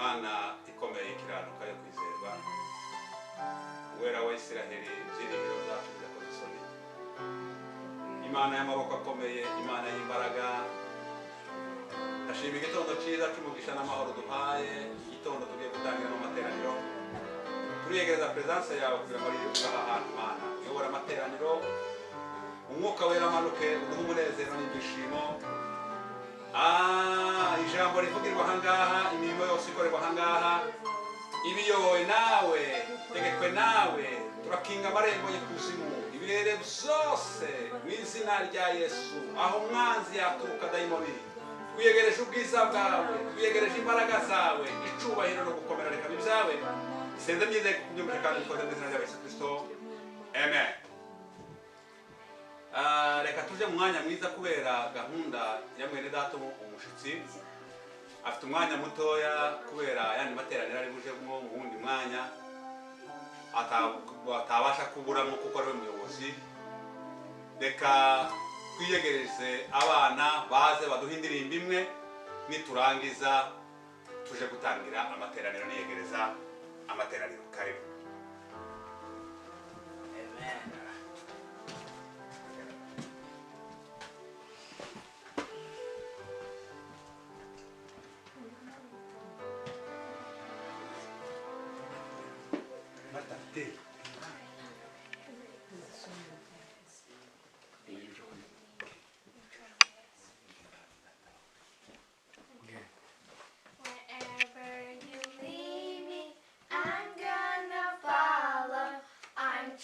Mana ikomeye ikiranuka yo kwizerwa, uwera wa Isiraheli, ibyiringiro byacu bidakoze isoni. Imana y'amaboko akomeye, Imana y'imbaraga, ndashima igitondo cyiza cy'umugisha n'amahoro duhaye, igitondo tugiye gutangira mu materaniro. Turiyegereza presence yawe kugira ngo ribe aha hantu Mana, uyobora amateraniro, umwuka wera amanuke uduhe umunezero n'ibyishimo. Ijambo rivugirwa ahangaha, imirimo yose ikorerwa ahangaha ibiyobowe nawe, tegekwe nawe, turakinga amarembo y'ikuzimu, ibirere byose mu izina rya Yesu. Aho umwanzi yaturuka dayimoni, wiyegereje ubwiza bwawe, wiyegereje imbaraga zawe, icubahiro no gukomera reka bibyawe. Senze myize kubyumvira kandi bikoze mu izina rya Yesu Kristo, amen. Reka tuje mu mwanya mwiza kubera gahunda ya mwene data umushitsi afite umwanya mutoya kubera yandi materaniro ari buje mu wundi mwanya atabasha kuburamo kuko ari we muyobozi. Reka twiyegereze abana baze baduha indirimbo imwe, niturangiza tuje gutangira amateraniro niyegereza amateraniro. Karibu. Amen.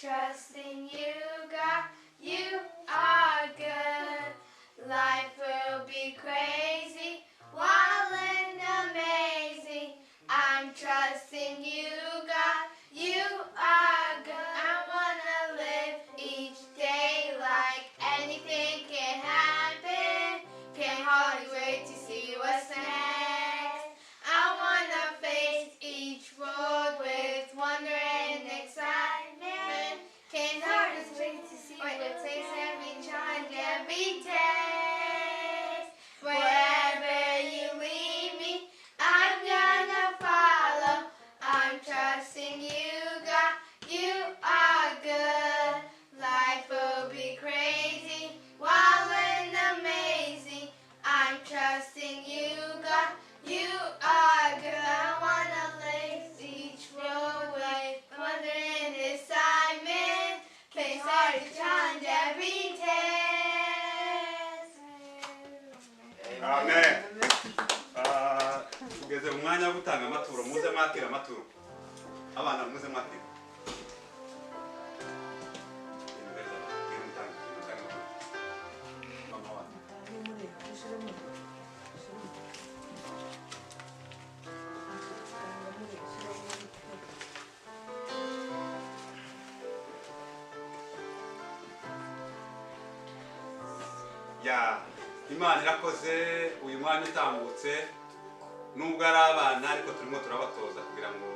Trusting you, God, you are good. Life will be crazy, wild and amazing. I'm trusting you, God, you are good. I wanna live each day like anything can happen. Can't hardly wait to see what's next. I wanna face each road with wonder and excitement. Can't hardly wait to see what it takes every challenge, every test. Wherever you lead me, I'm gonna follow. I'm trusting you, God, you are good. Life will be crazy, wild and amazing. I'm trusting you, God, you are good. I wanna lace each road with wonder and excitement. Face hard to challenge every test. Amen. Tugeze mu mwanya wo gutanga amaturo, muze mwakira amaturo. Abana muze mwakira. Imana irakoze uyu mwanya utambutse, nubwo ari abana ariko turimo turabatoza kugira ngo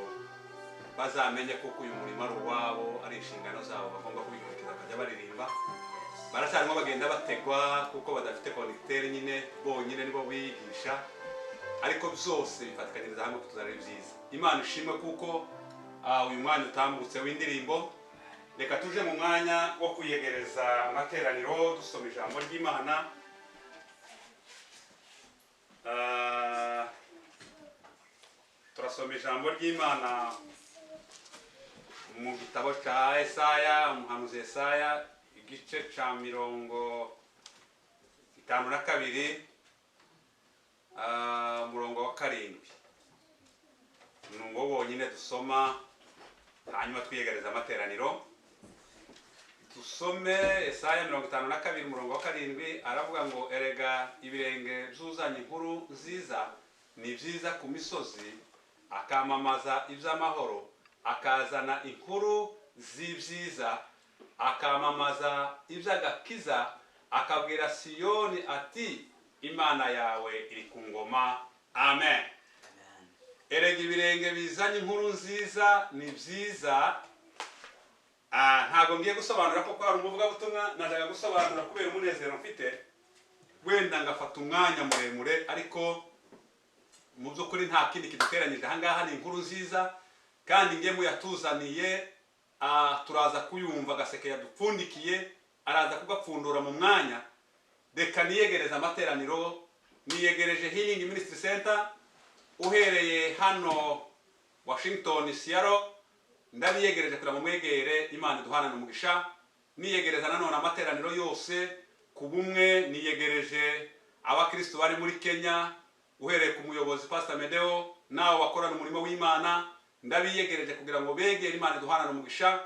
bazamenye kuko uyu murimo ari uwabo, ari inshingano zabo bagomba kubikurikiza bakajya baririmba. Baracyarimo bagenda bategwa kuko badafite connecteur nyine bonyine nibo biyigisha, ariko byose bifatikanyiriza hamwe kutuzanira ibyiza. Imana ishimwe kuko uyu mwanya utambutse w'indirimbo. Reka tuje mu mwanya wo kuyegereza amateraniro dusoma ijambo ry'Imana. Turasoma ijambo ry'Imana mu gitabo cya Yesaya, umuhanuzi Yesaya, igice cya 52 umurongo wa 7. Nungo wonyine dusoma hanyuma twiyegereza amateraniro. Tusome Yesaya 52 umurongo wa 7, aravuga ngo erega ibirenge byuzanye inkuru nziza ni byiza ku misozi, akamamaza iby'amahoro, akazana inkuru z'ibyiza, akamamaza iby'agakiza, akabwira Siyoni ati Imana yawe iri ku ngoma. Amen. Erega ibirenge bizanye inkuru nziza ni byiza. Ntabwo ngiye gusobanura kuko hari umuvugabutumwa najaga gusobanura kubera umunezero mfite, wenda ngafata umwanya muremure, ariko mu by'ukuri nta kindi kiduteranyije ahangaha, ni inkuru nziza kandi nge muyatuzaniye. Turaza kuyumva, agaseke yadupfundikiye araza kugapfundura mu mwanya. Reka niyegereza amateraniro, niyegereje Healing Ministry Center uhereye hano Washington Seattle, ndabiyegereje kugira ngo mwegere, Imana iduhanane umugisha. Niyegereza nanone amateraniro yose ku bumwe, niyegereje abakristo bari muri Kenya uhereye ku muyobozi Pastor Medeo nawe bakorana umurimo w'Imana, ndabiyegereje kugira ngo begere, Imana iduhanane umugisha.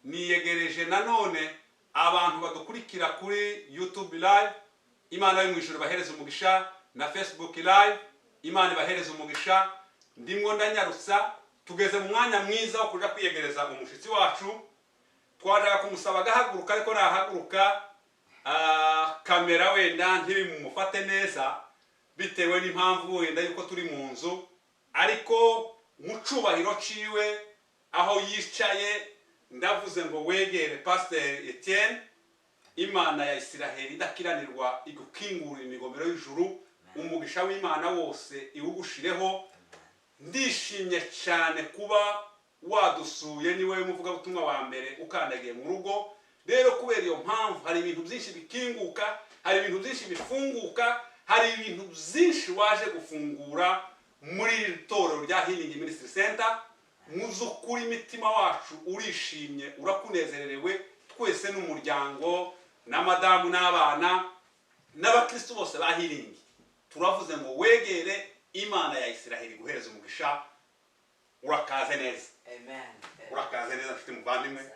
Niyegereje nanone abantu badukurikira kuri YouTube live, Imana yo mu ijuru bahereza umugisha, na Facebook live, Imana ibahereza umugisha. Ndimwo ndanyarutsa, tugeze mu mwanya mwiza wo kuja kwiyegereza umushitsi wacu. Twajaga kumusaba agahaguruka ariko nahaguruka, kamera wenda ntibimufate neza bitewe n'impamvu wenda yuko turi mu nzu, ariko mu cubahiro ciwe aho yicaye ndavuze ngo wegere Pastor Etienne. Imana ya Isiraheli idakiranirwa igukingurira imigomero y'ijuru, umugisha w'Imana wose iwugushireho. Ndishimye cyane kuba wadusuye, niwe muvuga butumwa wa mbere ukandagiye mu rugo. Rero kubera iyo mpamvu hari ibintu byinshi bikinguka, hari ibintu byinshi bifunguka, hari ibintu byinshi waje gufungura muri iri torero rya Healing Ministry Center. Muzukuri imitima wacu urishimye, urakunezererewe, twese n'umuryango na madamu n'abana n'abakristo bose ba Healing. Turavuze ngo wegere, Imana ya Isiraheli guhereza umugisha. Urakaze neza. Amen. Urakaze neza mfite muvandimwe.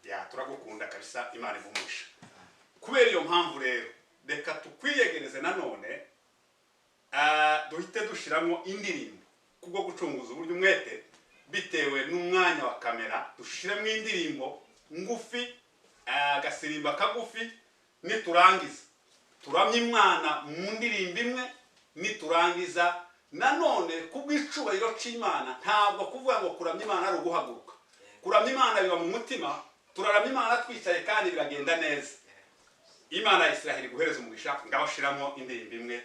Ya turagukunda kabisa, Imana igumugisha. Kubera iyo mpamvu rero reka tukwiyegereze nanone, duhite dushiramo indirimbo kubwo gucunguza uburyo umwete bitewe n'umwanya wa kamera. Dushiremo indirimbo ngufi, agasirimba kagufi. Niturangiza turamye Imana mu ndirimbo imwe, niturangiza nanone kubw'icubahiro c'Imana. Ntabwo kuvuga ngo kuramya Imana ari uguhaguruka. Kuramya Imana biba mu mutima, turaramya Imana twicaye kandi biragenda neza. Imana ya Isiraheli guhereza umugisha. Ngabashiramo indirimbo imwe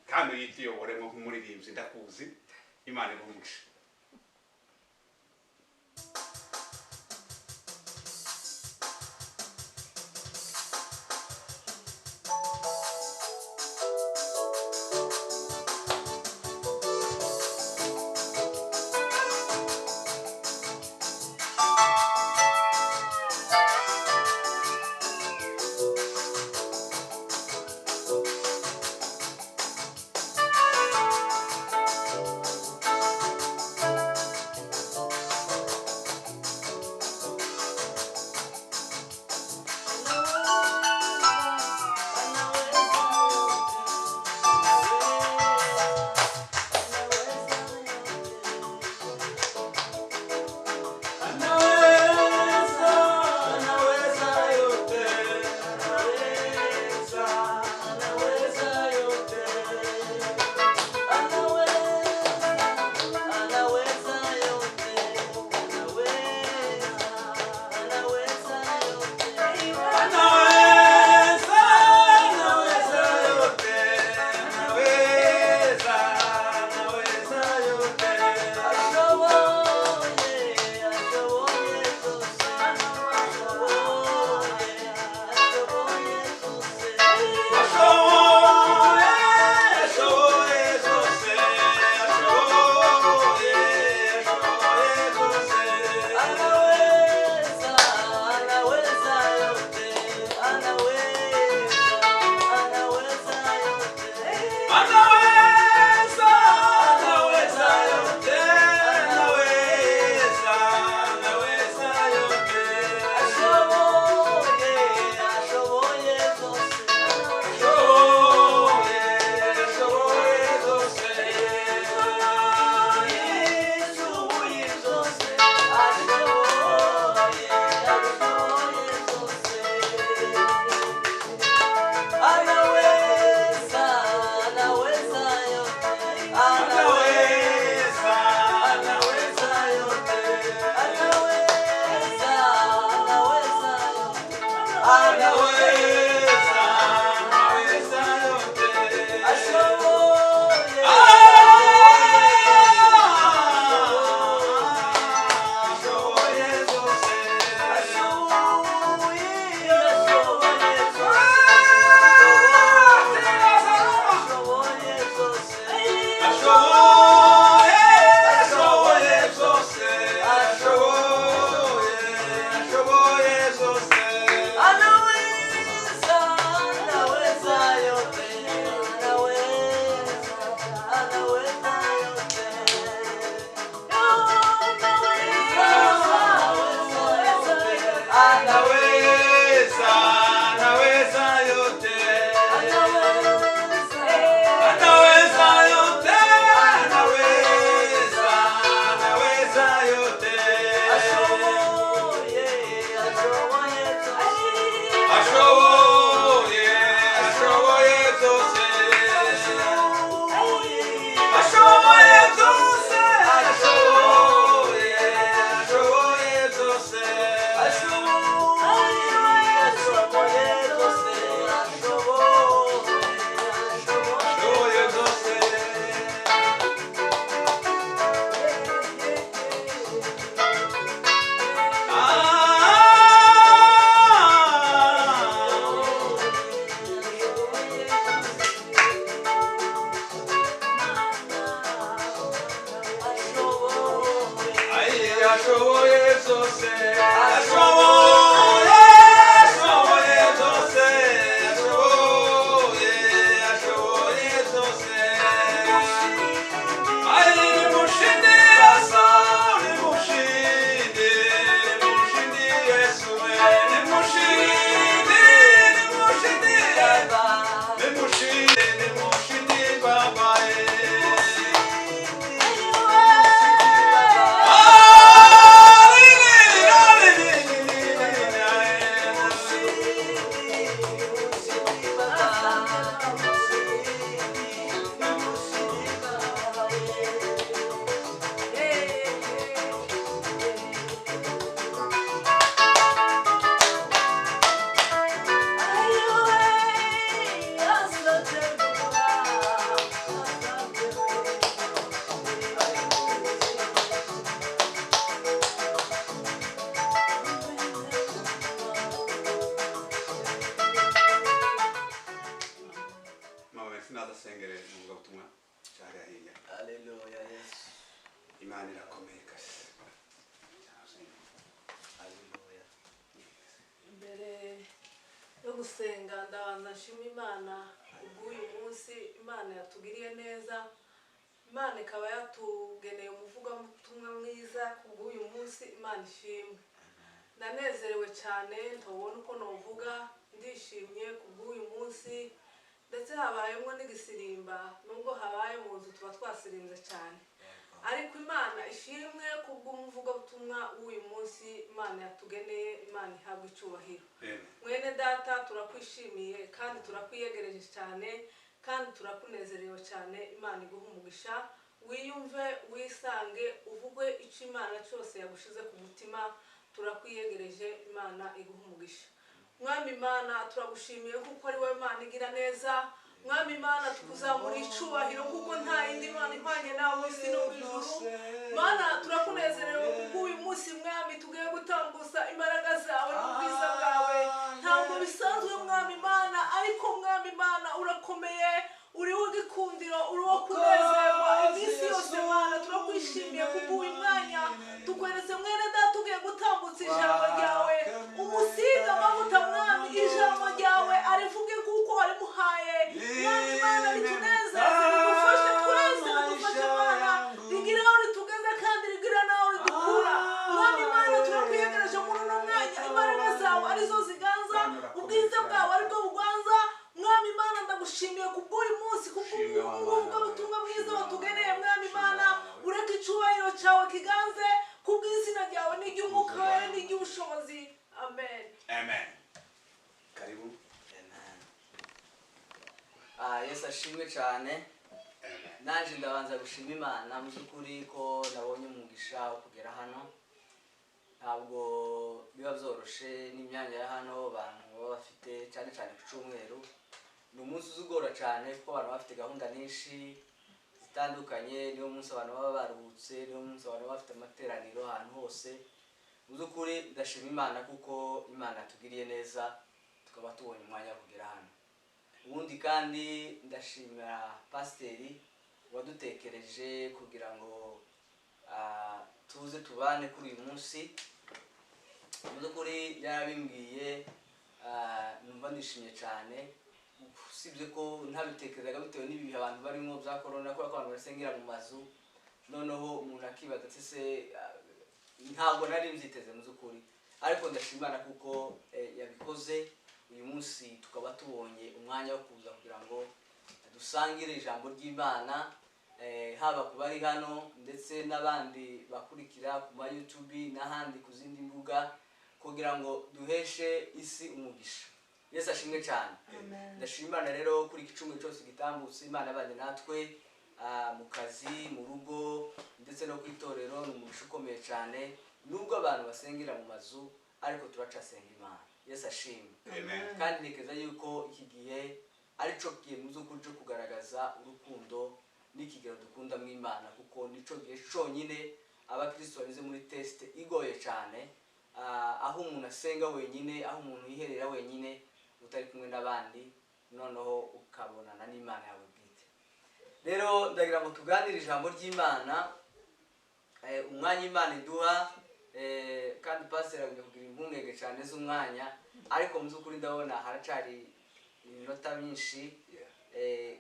kandi uyitiyoboremo nk'umuririmbyi ndakuzi. Imana igumugisha. ashoboye byose ashoboye ashoboye byose ashoboye ashoboye byose ari mushindi asa ni mushindi Yesu ni mushindi Baba sinazasengere mu butumwa cyari ahiya. Haleluya Yesu. Imana irakomeye kasi. Haleluya. Mbere yo gusenga ndabanza nshima Imana ubw'uyu munsi Imana yatugiriye neza. Imana ikaba yatugeneye umuvugabutumwa mwiza kubw'uyu munsi Imana ishimwe. Ndanezerewe cyane ntabona uko novuga ndishimye kubw'uyu munsi ndetse habayemo n'igisirimba nubwo habaye mu nzu tuba twasirinze cyane ariko Imana ishimwe kubw'umuvugabutumwa w'uyu munsi Imana yatugeneye Imana ihabwa icyubahiro. Mwene data turakwishimiye kandi turakwiyegereje cyane kandi turakunezerewe cyane. Imana iguha umugisha wiyumve wisange uvugwe icyo Imana cyose yagushize ku mutima. Turakwiyegereje Imana iguha umugisha. Mwami Imana turagushimiye kuko ari wowe Imana igira neza. Mwami Imana tukuzamura icyubahiro kuko nta yindi Imana ihwanye nawe mu isi no mu ijuru. Mana turakunezerewe kubw'uyu munsi Mwami tugiye gutambusa imbaraga zawe n'ubwiza bwawe. Ntabwo bisanzwe Mwami Imana ariko Mwami Imana urakomeye uri w'igikundiro uri wo kunezerwa iminsi yose. Mana turakwishimiye kubw'uyu mwanya tukweretse mwene data tugiye gutambutsa ijambo ryawe umusiga amavuta Mwami ijambo ryawe arivuge kuko warimuhaye. Mwami Imana ritunezeze ridufashe twese ridufashe Mana rigira aho ritugeze kandi rigira n'aho ridukura. Mwami Imana turakwiyegereje muri uno mwanya imbaraga zawe arizo ziganza ubwiza bwawe aribwo buganza. Mwami Imana ndagushimiye kubw'uyu munsi kubw'ubutumwa bwiza watugeneye. Mwami Imana ureke icyubahiro cyawe kiganze kubw'izina ryawe n'iry'umwuka wawe n'iry'ubushobozi. Amen. Amen. Karibu. Amen. Yesu ashimwe cyane. Naje ndabanza gushima Imana mu by'ukuri ko nabonye umugisha wo kugera hano. Ntabwo biba byoroshe n'imyanya ya hano abantu baba bafite cyane cyane ku cyumweru. Ni umunsi uzugora cyane kuko abantu bafite gahunda nyinshi zitandukanye. Niyo munsi abantu baba baruhutse, niyo munsi abantu baba bafite amateraniro ahantu hose. Mu by'ukuri ndashima Imana kuko Imana yatugiriye neza tukaba tubonye umwanya wo kugera hano. Ubundi kandi ndashimira pasiteri wadutekereje kugira ngo tuze tubane kuri uyu munsi. Mu by'ukuri yarabimbwiye numva ndishimye cyane. Usibye ko ntabitekerezaga bitewe n'ibihe abantu barimo bya corona kubera ko abantu basengera mu mazu. Noneho umuntu akibaza se ntabwo nari mbyiteze mu by'ukuri ariko ndashimana kuko yabikoze. Uyu munsi tukaba tubonye umwanya wo kuza kugira ngo dusangire ijambo ry'Imana haba ku bari hano ndetse n'abandi bakurikira ku ma YouTube n'ahandi ku zindi mbuga kugira ngo duheshe isi umugisha. Yesu ashimwe cyane. Ndashimana rero kuri iki cyose gitambutse Imana yabanye natwe mu kazi mu rugo ndetse no kwitorero. Ni umugisha ukomeye cyane nubwo abantu basengera mu mazu ariko turacasenga Imana. Yesu ashimwe. Kandi ntekereza yuko iki gihe ari cyo gihe mu by'ukuri cyo kugaragaza urukundo n'ikigero dukunda mu Imana kuko nico gihe cyonyine abakristo banyuze muri test igoye cyane. Aho umuntu asenga wenyine, aho umuntu yiherera wenyine utari kumwe n'abandi, noneho ukabonana n'Imana yawe bwite. Rero ndagira ngo tuganire ijambo ry'Imana umwanya Imana iduha kandi pasiteri agomba kugira impungenge cyane z'umwanya ariko mu by'ukuri ndabona haracari iminota myinshi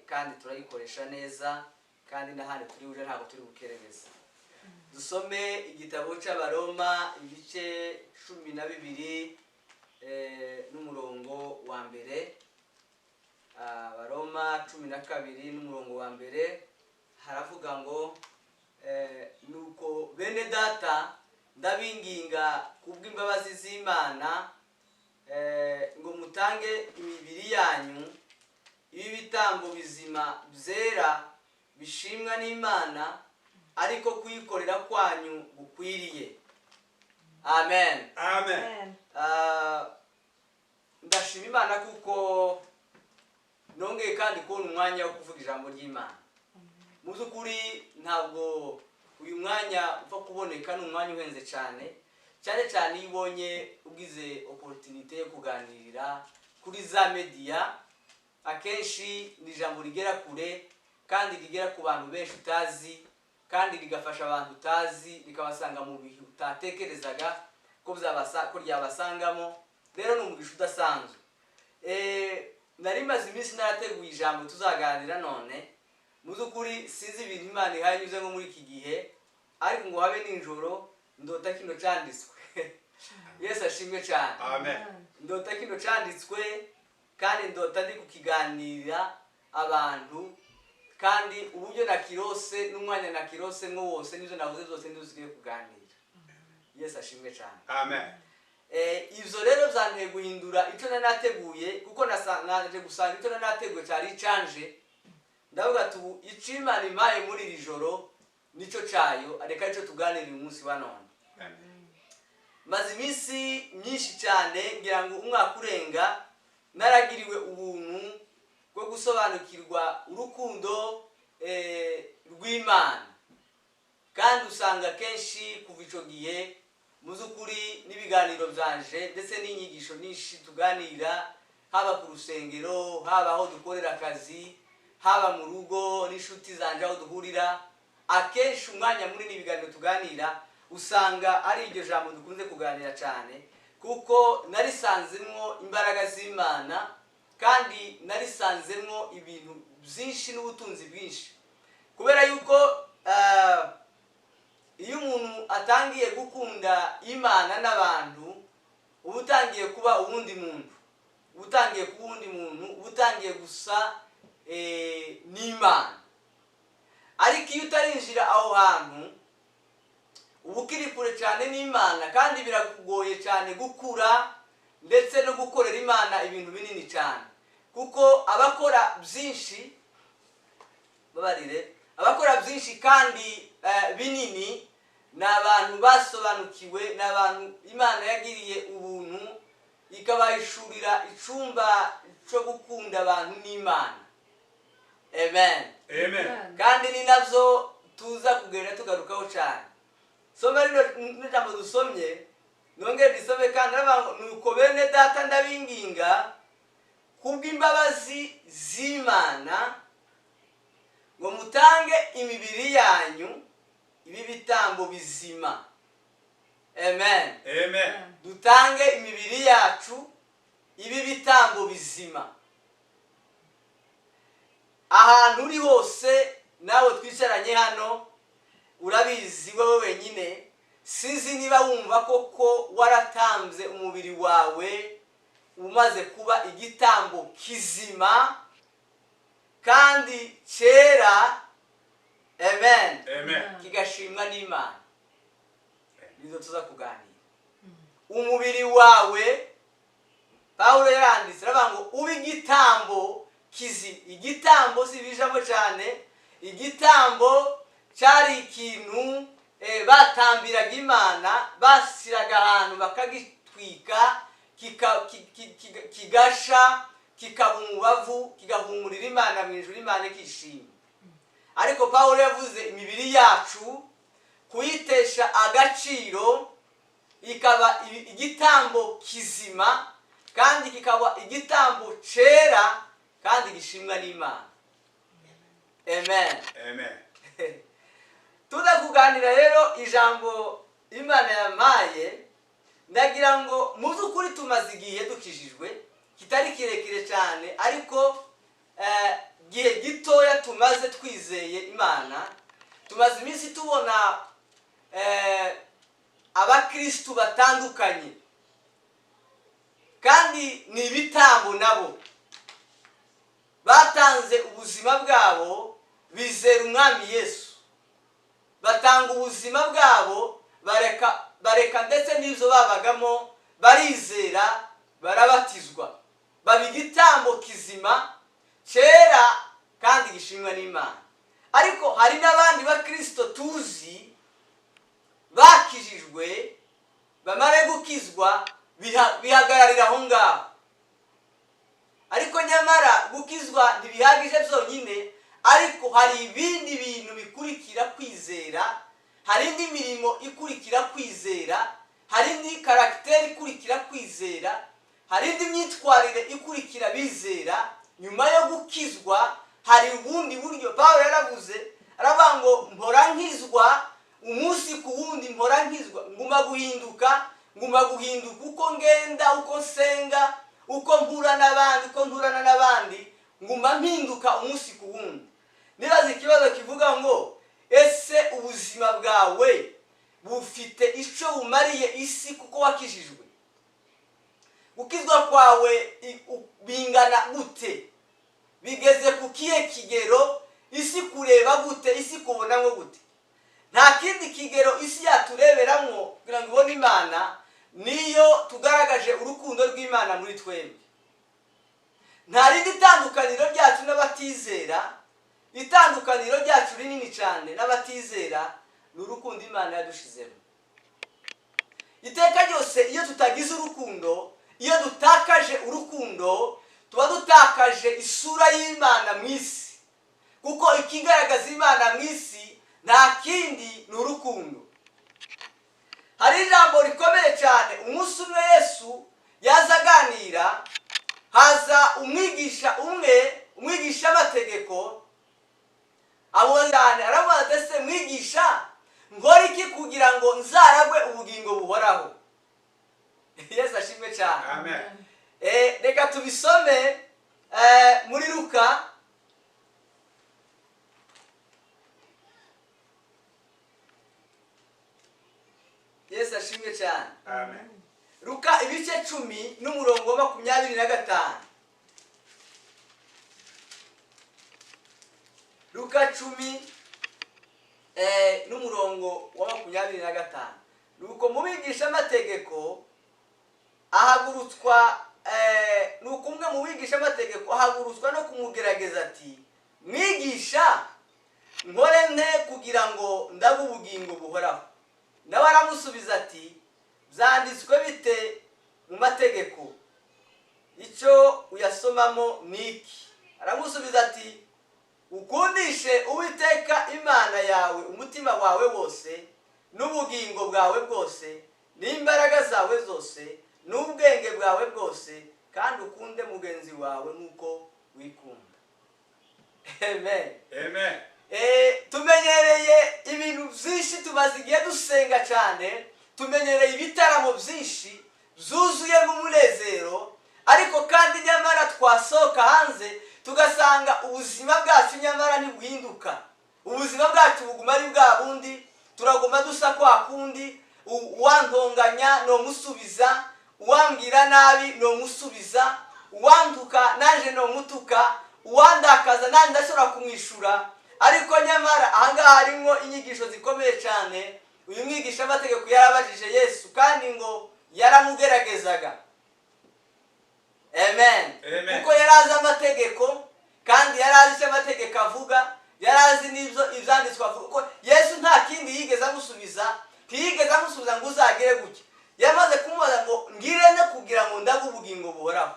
kandi turayikoresha neza kandi n'ahandi turi buje ntabwo turi bukerereza. Dusome igitabo cy'Abaroma ibice 12 n'umurongo wa mbere. Abaroma 12 n'umurongo wa mbere haravuga ngo nuko bene data ndabinginga kubw'imbabazi z'Imana ngo mutange imibiri yanyu ibi bitambo bizima byera bishimwa n'Imana ariko kuyikorera kwanyu gukwiriye. Amen. Amen. Ndashima Imana kuko nongeye kandi kubona umwanya wo kuvuga ijambo ry'Imana. Mu by'ukuri ntabwo uyu mwanya upfa kuboneka, ni umwanya uhenze cyane cyane iyo ubonye ugize opportunité yo kuganirira kuri za media. Akenshi ni ijambo rigera kure kandi rigera ku bantu benshi utazi kandi rigafasha abantu utazi rikabasanga mu bihe utatekerezaga ko ryabasangamo. Rero ni umugisha udasanzwe. Nari maze iminsi narateguye ijambo tuzaganira none. Mu by'ukuri sizi ibintu Imana ihanyuze nko muri iki gihe ariko ngo habe ninjoro ndota kino cyanditswe. Yesu ashimwe cyane. Amen. Ndota kino cyanditswe kandi ndota ndi kukiganira abantu kandi uburyo nakirose n'umwanya nakirose ngo wose nizo navuze zose ndizugiye kuganira. Yesu ashimwe cyane. Amen. Ivyo rero byanteye guhindura icyo nanateguye kuko naje gusanga icyo nanateguye cyari canje. Ndavuga tu icimana impaye muri iri joro nico cyayo areka icyo tuganira uyu munsi wa none. Maze iminsi myinshi cyane ngira ngo umwaka urenga naragiriwe ubuntu bwo gusobanukirwa urukundo rw'Imana kandi usanga kenshi kuva ico gihe mu by'ukuri n'ibiganiro byanje ndetse n'inyigisho nyinshi tuganira haba ku rusengero haba aho dukorera akazi haba mu rugo n'inshuti zanje aho duhurira. Akenshi umwanya muri n'ibiganiro tuganira usanga ari iryo jambo dukunze kuganira cyane kuko narisanzemwo imbaraga z'Imana kandi narisanzemwo ibintu byinshi n'ubutunzi bwinshi kubera yuko iyo umuntu atangiye gukunda Imana n'abantu ubutangiye kuba uwundi muntu ubutangiye gusa n'Imana. Ariko iyo utarinjira aho hantu ubukiri kure cyane n'Imana kandi birakugoye cyane gukura ndetse no gukorera Imana ibintu binini cyane kuko abakora byinshi kandi binini ni abantu basobanukiwe, ni abantu Imana yagiriye ubuntu ikabahishurira icumba cyo gukunda abantu n'Imana. Amen. Amen. Kandi ni navyo tuza kugenda tugarukaho cyane. Soma rino jambo dusomye nongere disome kandi nuko bene data ndabinginga kubw'imbabazi z'Imana ngo mutange imibiri yanyu ibi bitambo bizima. Amen. Amen. Dutange imibiri yacu ibi bitambo bizima. Ahantu uri hose nawe twicaranye hano urabizi wowe wenyine, sinzi niba wumva koko waratanze umubiri wawe umaze kuba igitambo kizima kandi cyera. Amen. Amen. Kigashimwa n'Imana. Nizo tuza kuganira. Umubiri wawe Paulo yaranditse aravuga ngo ube igitambo igitambo sibijamo cyane. Igitambo cyari ikintu batambiraga Imana, basiraga ahantu bakagitwika kigasha kikaba umubavu kigahumurira Imana mu ijuru, Imana ikishima. Ariko Paulo yavuze imibiri yacu kuyitesha agaciro ikaba igitambo kizima kandi kikaba igitambo cyera kandi gishimwa n'Imana. Amen. Amen. Tuza kuganira rero ijambo imana yampaye, ndagira ngo mu by'ukuri tumaze igihe dukijijwe kitari kirekire cyane, ariko igihe gitoya tumaze twizeye imana. Tumaze iminsi tubona abakristu batandukanye kandi ni ibitambo, nabo batanze ubuzima bwabo bizera umwami Yesu, batanga ubuzima bwabo bareka ndetse n'ibyo babagamo, barizera barabatizwa, baba igitambo kizima cyera kandi gishimwa n'Imana. Ariko hari n'abandi bakristo tuzi bakijijwe, bamare gukizwa bihagararira aho ngaho. Ariko nyamara gukizwa ntibihagije byonyine, ariko hari ibindi bintu bikurikira kwizera, hari indi mirimo ikurikira kwizera, hari indi karagiteri ikurikira kwizera, hari indi myitwarire ikurikira bizera. Nyuma yo gukizwa hari ubundi buryo. Pawulo yaravuze, aravuga ngo mpora nkizwa umunsi ku wundi, mpora nkizwa, nguma guhinduka uko ngenda, uko nsenga, uko mpura n'abandi, uko nturana n'abandi, nguma mpinduka umunsi ku wundi. Nibaza ikibazo kivuga ngo ese ubuzima bwawe bufite icyo bumariye isi kuko wakijijwe? Gukizwa kwawe bingana gute? Bigeze ku kihe kigero? Isi kureba gute? Isi kubona ngo gute? Nta kindi kigero isi yatureberamo kugira ngo ibone Imana, niyo tugaragaje urukundo rw'Imana muri twebwe. Nta rindi tandukaniro ryacu n'abatizera. Itandukaniro ryacu rinini cyane n'abatizera ni urukundo Imana yadushizemo. Iteka ryose iyo tutagize urukundo, iyo dutakaje urukundo, tuba dutakaje isura y'Imana mu isi, kuko ikigaragaza Imana mu isi nta kindi ni urukundo. Hari ijambo rikomeye cyane. Umunsi umwe Yesu yaza aganira, haza umwigisha umwe, umwigisha amategeko, aravuga ati ese mwigisha, nkora iki kugira ngo nzaragwe ubugingo buhoraho? Yesu ashimwe cyane. Amen. Reka tubisome muri Luka Yesu ashimwe cyane. Amen. Luka ibice 10 n'umurongo wa 25. Luka 10 n'umurongo wa 25. Nuko mubigisha amategeko ahagurutswa, nuko umwe mu bigisha amategeko ahagurutswa no kumugerageza ati, mwigisha, nkore nte kugira ngo ndabe ubugingo buhoraho? Nawe aramusubiza ati, byanditswe bite mu mategeko? Icyo uyasomamo ni iki? Aramusubiza ati, ukundishe Uwiteka Imana yawe umutima wawe wose, n'ubugingo bwawe bwose, n'imbaraga zawe zose, n'ubwenge bwawe bwose, kandi ukunde mugenzi wawe nk'uko wikunda. Amen. Amen. Tumenyereye ibintu byinshi, tumaze igihe dusenga cyane, tumenyereye ibitaramo byinshi byuzuyemo umunezero, ariko kandi nyamara twasohoka hanze tugasanga ubuzima bwacu nyamara ntibuhinduka. Ubuzima bwacu buguma ari bwa bundi, turaguma dusa kwa kundi. Uwantonganya no musubiza, uwambwira nabi no musubiza, uwanduka nanje no mutuka, uwandakaza nanje ndashobora kumwishura. Ariko nyamara ahangaha harimo inyigisho zikomeye cyane. Uyu mwigisha amategeko yarabajije Yesu kandi ngo yaramugeragezaga. Amen. Kuko yarazi amategeko kandi yarazi icyo amategeko avuga, yarazi n'ibyo ibyanditswe avuga. Kuko Yesu nta kindi yigeze amusubiza, ntiyigeze amusubiza ngo uzagere gutya. Yamaze kumubaza ngo ngire ne kugira ngo ndabe ubugingo buhoraho.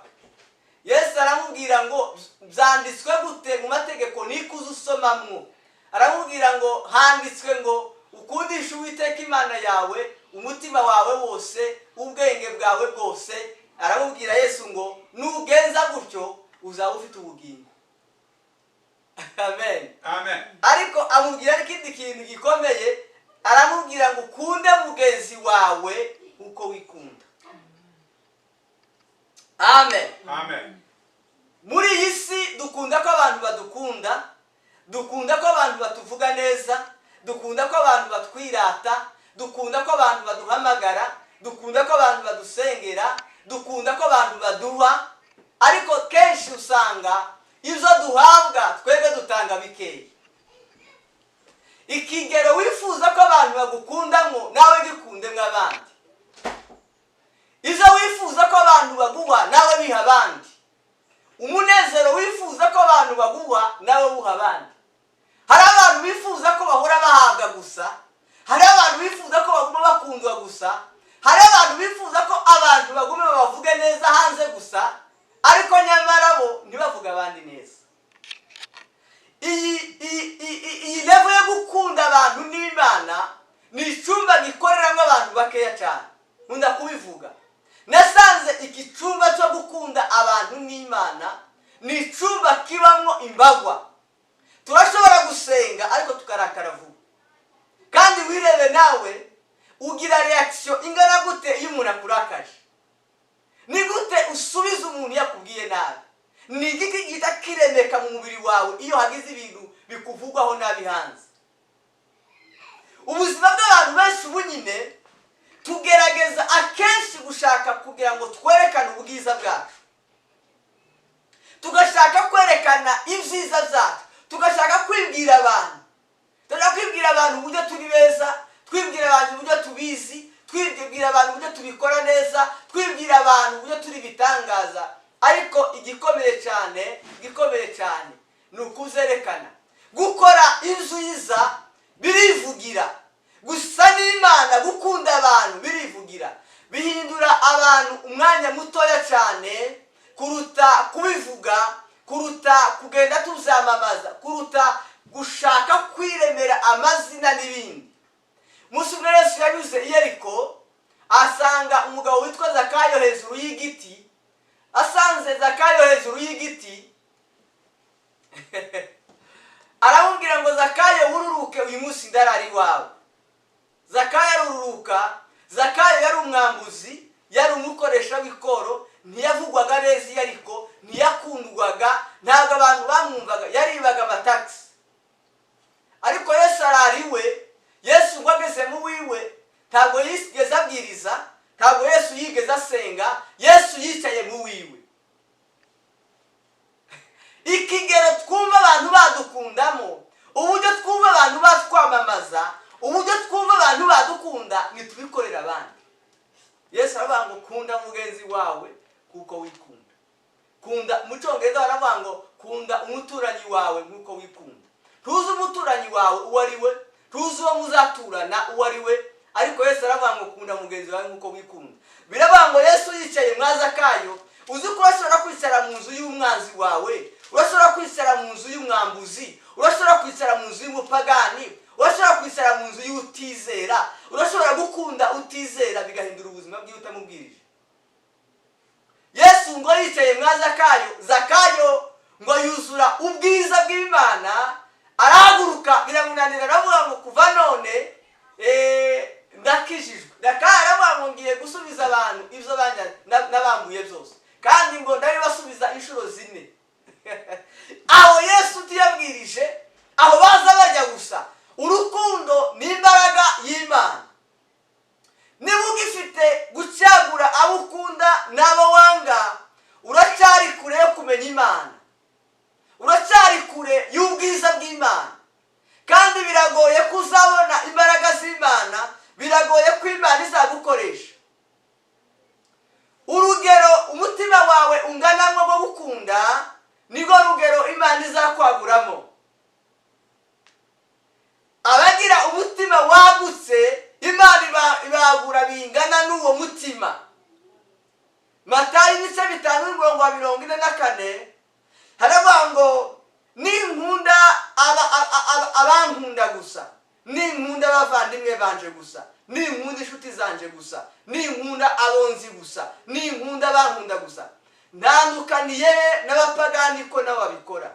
Yesu aramubwira ngo byanditswe gute mu mategeko nikuze usomamwo? Aramubwira ngo handitswe ngo ukundishe Uwiteka Imana yawe umutima wawe wose, ubwenge bwawe bwose. Aramubwira Yesu ngo nugenza gutyo uzaba ufite ubugingo. Amen. Amen. Ariko amubwira n'ikindi kintu gikomeye, aramubwira ngo ukunde mugenzi wawe uko wikunda. Amen. Amen. Muri iyi si dukunda ko abantu badukunda, dukunda ko abantu batuvuga neza, dukunda ko abantu batwirata, dukunda ko abantu baduhamagara, dukunda ko abantu badusengera, dukunda ko abantu baduha, ariko kenshi usanga ibyo duhabwa twebwe dutanga bikeya. Ikigero wifuza ko abantu bagukundamo nawe gikundemo abandi. Izo wifuza ko abantu baguha nawe biha abandi. Umunezero wifuza ko abantu baguha nawe uha abandi. Hari abantu bifuza ko bahora bahabwa gusa, hari abantu bifuza ko baguma bakundwa gusa, hari abantu bifuza ko abantu bagume bavuge neza hanze gusa, ariko nyamara bo ntibavuga abandi neza. Iyi level yo gukunda abantu n'Imana ni icyumba gikoreramo abantu bakeya cyane. Nkunda kubivuga. Nasanze iki cyumba cyo gukunda abantu n'Imana ni icyumba kibamo imbagwa. Turashobora gusenga ariko tukarakara vuba. Kandi wirebe nawe ugira reaction ingana gute iyo umuntu akurakaje. Ni gute usubiza umuntu yakubwiye nabi. Ni igiki gita kiremeka mu mubiri wawe iyo hagize ibintu bikuvugwaho nabi hanze. Ubuzima bw'abantu benshi bunyine tugerageza akenshi gushaka kugira ngo twerekane ubwiza bwacu, tugashaka kwerekana ibyiza byacu, tugashaka kwibwira abantu, kwibwira abantu uburyo turi beza, twibwira abantu uburyo tubizi, twibwira abantu uburyo tubikora neza, twibwira abantu uburyo turi bitangaza. Ariko igikomeye cyane ni ukuzerekana. Gukora inziza birivugira, gusa n'Imana gukunda abantu birivugira, bihindura abantu umwanya mutoya cyane kuruta kubivuga, kuruta kugenda tuzamamaza, kuruta gushaka kwiremera amazina n'ibindi. Musi umwe Yesu yanyuze i Yeriko, asanga umugabo witwa Zakayo hejuru y'igiti. Asanze Zakayo hejuru y'igiti, aramubwira ngo Zakayo wururuke uyu munsi ndarari wawe. Zakayo aruruka. Zakayo yari umwambuzi, yari umukoresha w'ikoro, ntiyavugwaga neza i Yeriko, ntiyakundwaga, ntabwo abantu bamwumvaga, yaribaga amataxi. Ariko Yesu arariwe. Yesu ngo ageze mu wiwe ntabwo yigeze abwiriza, ntabwo Yesu yigeze asenga, Yesu yicaye mu wiwe. Ikigero twumva abantu badukundamo, uburyo twumva abantu batwamamaza, uburyo twumva abantu badukunda, nitubikorera abandi. Yesu aravuga ngo kunda mugenzi wawe kuko wikunda. Kunda, mu Cyongereza baravuga ngo kunda umuturanyi wawe nkuko wikunda. Tuzi umuturanyi wawe uwo ari we, tuzi uwo muzaturana uwo ari we, ariko Yesu aravuga ngo kunda mugenzi wawe nkuko wikunda. Biravuga ngo Yesu yicaye mwa Zakayo, uzi ko urashobora kwicara mu nzu y'umwanzi wawe, urashobora kwicara mu nzu y'umwambuzi, urashobora kwicara mu nzu y'umupagani, urashobora kwicara mu nzu y'utizera, urashobora gukunda utizera bigahindura ubuzima bwiwe utamubwirije. Yesu ngo yicaye mwa Zakayo, Zakayo ngo yuzura ubwiza bw'Imana, arahaguruka biramunanira, aravuga ngo kuva none ndakijijwe. Zakayo aravuga ngo ngiye gusubiza abantu ibyo nabambuye byose, kandi ngo ndabibasubiza inshuro 4. Aho Yesu tuyabwirije, aho baza barya gusa. Urukundo ni imbaraga y'Imana. Niba ugifite gucyagura abo ukunda n'abo wanga, uracyari kure yo kumenya Imana, uracyari kure y'ubwiza bw'Imana. Kandi biragoye kuzabona imbaraga z'Imana, biragoye ko Imana izagukoresha. Urugero umutima wawe unganamo bwo gukunda nirwo rugero Imana izakwaguramo. Abagira umutima wagutse, Imana ibagura bingana n'uwo mutima. Matayo 5:44 haravuga ngo ninkunda abankunda gusa, ninkunda abavandimwe banje gusa, ninkunda inshuti zanje gusa, ninkunda abonzi gusa, ninkunda abankunda gusa, ntandukaniye n'abapagani ko nabo babikora.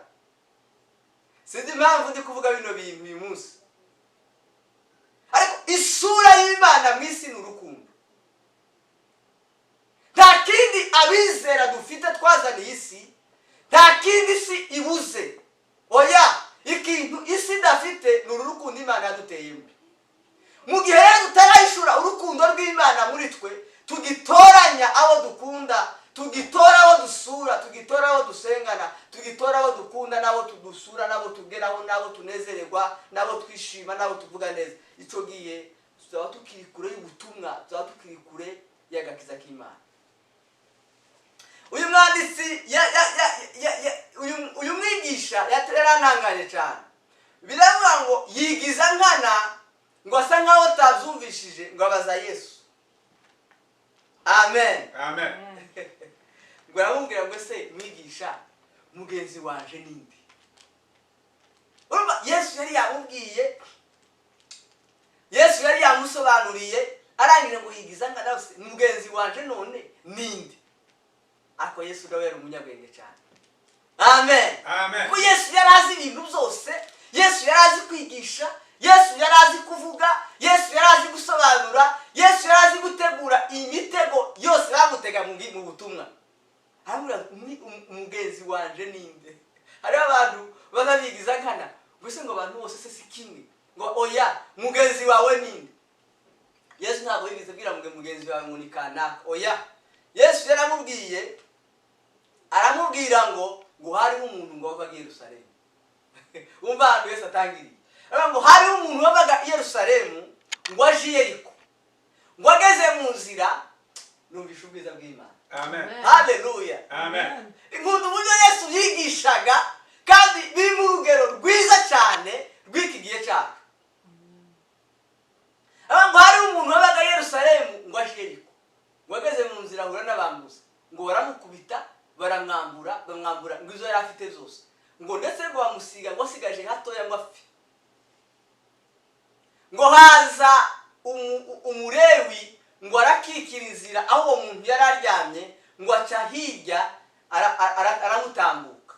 Sinzi impamvu ndi kuvuga bino bintu uyu munsi, ariko isura y'Imana mu isi ni urukundo. Nta kindi abizera dufite twazaniye isi, nta kindi isi ibuze. Oya, ikintu isi idafite ni urukundo Imana yaduteyemo. Mu gihe rero tutarayishura urukundo rw'Imana muri twe, tugitoranya abo dukunda, tugitora abo dusura, tugitora abo dusengana, tugitora abo dukunda, nabo tudusura, nabo tugeraho, nabo tunezererwa, nabo twishima, nabo tuvuga neza, icyo gihe tuzaba tukiri kure y'ubutumwa, tuzaba tukiri kure y'agakiza k'Imana. Uyu mwanditsi uyu mwigisha yarantangaje cyane. Biravuga ngo yigiza nkana, ngo asa nkaho atabyumvishije, ngo abaza Yesu. Amen. Amen. Ngo aramubwira ngo se mwigisha, mugenzi wanje ninde? Urumva Yesu yari yamubwiye, Yesu yari yamusobanuriye, arangije ngo yigiza nkana, mugenzi wanje none ninde? Ako Yesu nawe yari umunyabwenge cyane. Amen. Amen. Ko Yesu yari azi ibintu byose, Yesu yari azi kwigisha, Yesu yari azi kuvuga, Yesu yari azi gusobanura, Yesu yari azi gutegura imitego yose bamutega mu butumwa. Aramubwira umugenzi wanje ninde? Hariho abantu bazabigiza nkana, gusa ngo abantu bose se si kimwe. Ngo oya, mugenzi wawe ninde? Yesu ntabwo yigize bwira mugenzi wawe ngo ni kanaka. Oya, Yesu yaramubwiye, aramubwira ngo hariho umuntu ngo wavaga i Yerusalemu. Umva ahantu Yesu atangiriye. Ngo hariho umuntu wavaga i Yerusalemu, ngo aje i Yeriko. Ngo ageze mu nzira, numvisha ubwiza bw'Imana. Amen. Haleluya. Amen. Nkunda uburyo Yesu yigishaga, kandi biri mu rugero rwiza cyane rw'iki gihe cyacu. Ngo hariho umuntu wavaga i Yerusalemu, ngo aje i Yeriko. Ngo ageze mu nzira ahura n'abambuzi, ngo baramukubita, baramwambura, ngo izo yari afite zose. Ngo ndetse ngo bamusiga, ngo asigaje hatoya ngo apfe. Ngo haza umulewi, ngo arakikira inzira aho uwo muntu yari aryamye, ngo aca hirya aramutambuka.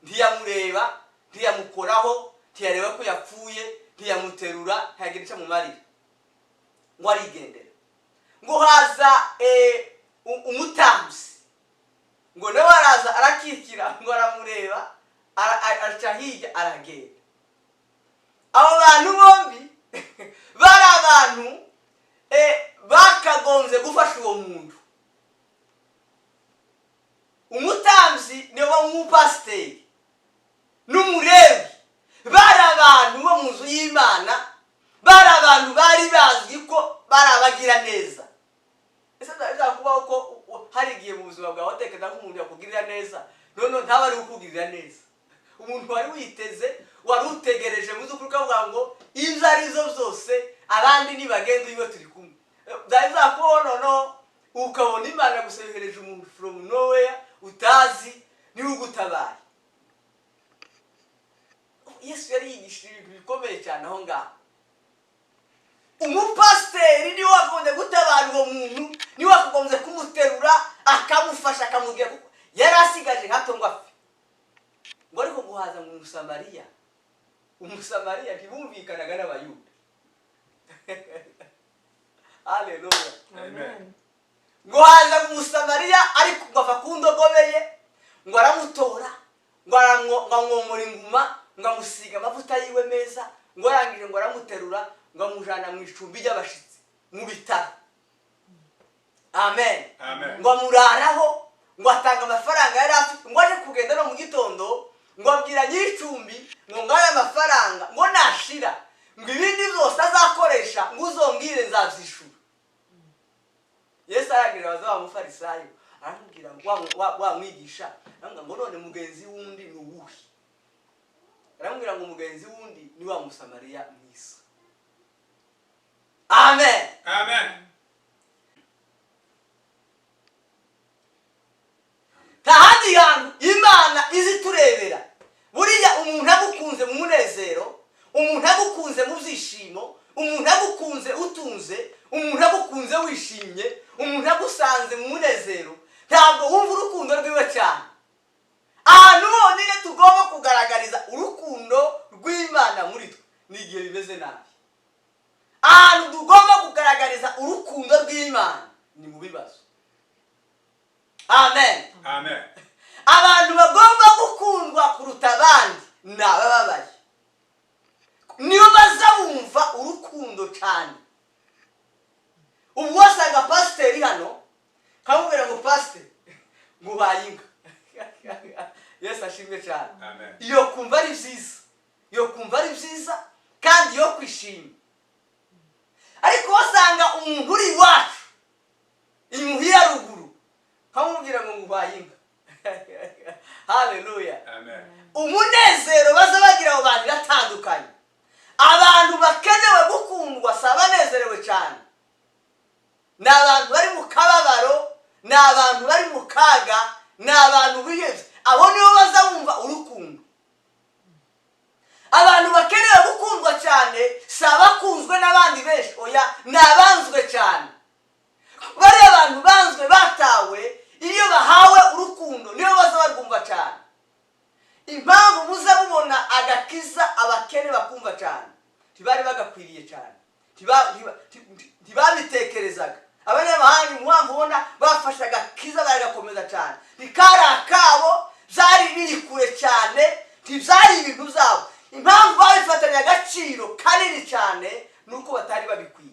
Ntiyamureba, ntiyamukoraho, ntiyareba ko yapfuye, ntiyamuterura, ntiyagira icyo amumarira. Ngo arigendera. Ngo haza umutambyi, ngo nawe araza arakikira, ngo aramureba, aca hirya aragenda. Abo bantu bombi bari abantu bakagombye gufasha uwo muntu. Umutambyi niwe w'umupasiteri n'umulewi bari abantu bo mu nzu y'Imana, bari abantu bari bazwi ko bari abagira neza. Ese bizakubaho ko hari igihe mu buzima bwawe watekereza ko umuntu yakugirira neza, none ntaba ari kukugirira neza. Umuntu wari witeze, wari utegereje mu by'ukuri ukavuga ngo ibyo ari zo byose abandi nibagenda iyo turi kumwe. Bizakubaho noneho ukabona Imana gusa yohereje umuntu from nowhere utazi niwe ugutabaye. Yesu yari yigishije ibintu bikomeye cyane aho ngaho. Umupasiteri niwe wagombye gutabara uwo muntu, niwe wagombye kumuterura, akamufasha, akamubwira kuko yari asigaje hato ngo apfe. Ngo ariko guhaza mu Umusamariya ntibumvikanaga n'Abayuda. Haleluya. Amen. Ngo haza mu Musamariya ariko ngava ku ndogobe ye, ngo aramutora, ngo amwomora inguma, ngo amusiga amavuta yiwe meza, ngo arangije ngo aramuterura, ngo amujana mu icumbi ry'abashitsi mu bitaro. Amen. Amen. Ngo amuraraho, ngo atanga amafaranga yari afite, ngo aje kugenda no mu gitondo, ngo abwira nyir'icumbi ngo ngaya amafaranga, ngo nashira, ngo ibindi byose azakoresha ngo uzombwire nzabyishura. Yesu aragira abaza wa mufarisayo, aramubwira ngo wa mwigisha, aramubwira ngo none mugenzi wundi ni uwuhe? Aramubwira ngo mugenzi wundi ni wa Musamariya mwiza. Amen. Amen. Tahandi hantu Imana izi turebera. Buriya umuntu agukunze mu munezero, umuntu agukunze mu byishimo, umuntu agukunze utunze, umuntu agukunze wishimye, umuntu agusanze mu munezero, ntabwo wumva urukundo rwiwe cyane. Ahantu honyine tugomba kugaragariza urukundo rw'Imana muri twe ni igihe bimeze nabi. Ahantu kugaragariza urukundo rw'Imana ni mu bibazo. Amen. Amen. Abantu bagomba gukundwa kuruta abandi ni abababaye, niyo bazabumva urukundo cyane. Ubu wasanga pasiteri hano kamubwira ngo pasiteri ngo bayinga Yesu ashimwe cyane. Amen. Iyo kumva ari byiza, iyo kumva ari byiza kandi yo kwishima. Ariko wasanga umuntu uri iwacu imuhira ruguru kamubwira ngo bayinga haleluya. Amen. Umunezero baza bagira abo bantu iratandukanye. Abantu bakenewe gukundwa si abanezerewe cyane, ni abantu bari mu kababaro, ni abantu bari mu kaga, ni abantu bihebye. Abo nibo bazabumva urukundo. Abantu bakenewe gukundwa cyane si abakunzwe n'abandi benshi, oya ni abanzwe cyane. Bari abantu banzwe batawe, iyo bahawe urukundo niyo baza barwumva cyane. Impamvu muze mubona agakiza abakene bakumva cyane, ntibari bagakwiriye cyane, ntibabitekerezaga. Abanyamahanga impamvu ubona bafashe agakiza baragakomeza cyane, ntikari akabo, byari biri kure cyane, ntibyari ibintu byabo. Impamvu babifatanya agaciro kanini cyane nuko batari babikwiye.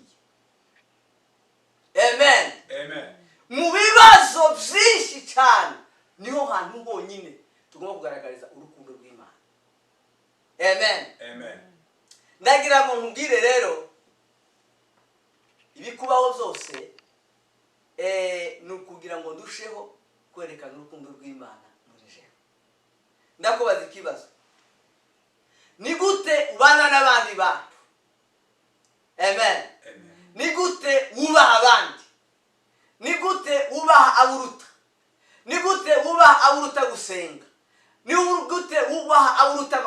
Amen. Amen. Mu bibazo byinshi cyane niho hantu honyine tugomba kugaragariza urukundo rw'Imana. Amen. Amen. Ndagira ngo nkubwire rero ibikubaho byose ni ukugira ngo ndusheho kwerekana urukundo rw'Imana muri jewe. Ndakubaza ikibazo, ni gute ubana n'abandi bantu? Amen. Amen. Ni gute wubaha abandi? Ni gute wubaha aburuta? Ni gute wubaha aburuta gusenga? Ni gute wubaha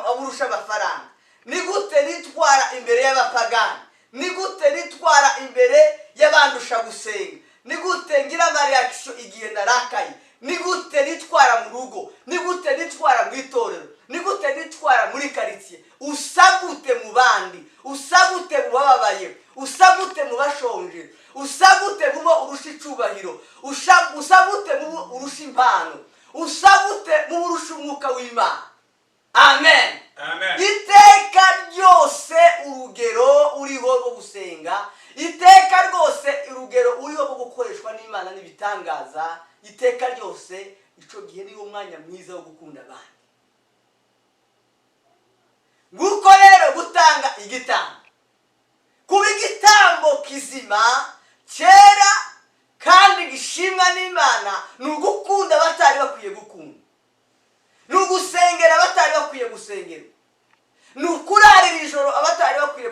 aburusha amafaranga? Ni gute nitwara imbere y'abapagani? Ni gute nitwara imbere y'abandusha gusenga? Ni gute ngira amareaction igihe narakaye? Ni gute nitwara mu rugo? Ni gute nitwara mu itorero? Ni gute nitwara muri quartier? Usagute mu bandi, usagute mu bababaye, usagute mu bashonje, usagute mu urusha icubahiro, usagute mu urusha impano, usagute mu urusha umwuka w'Imana. Amen. Amen. Iteka ryose urugero uriho rwo gusenga, iteka rwose urugero uriho rwo gukoreshwa n'Imana n'ibitangaza, iteka ryose ico gihe niwo mwanya mwiza wo gukunda abandi. Nguko rero gutanga igitambo, kuba igitambo kizima cyera kandi gishimwa n'Imana, ni ugukunda abatari bakwiye gukunda, ni ugusengera abatari bakwiye gusengera, ni ukurarira ijoro abatari bakwiye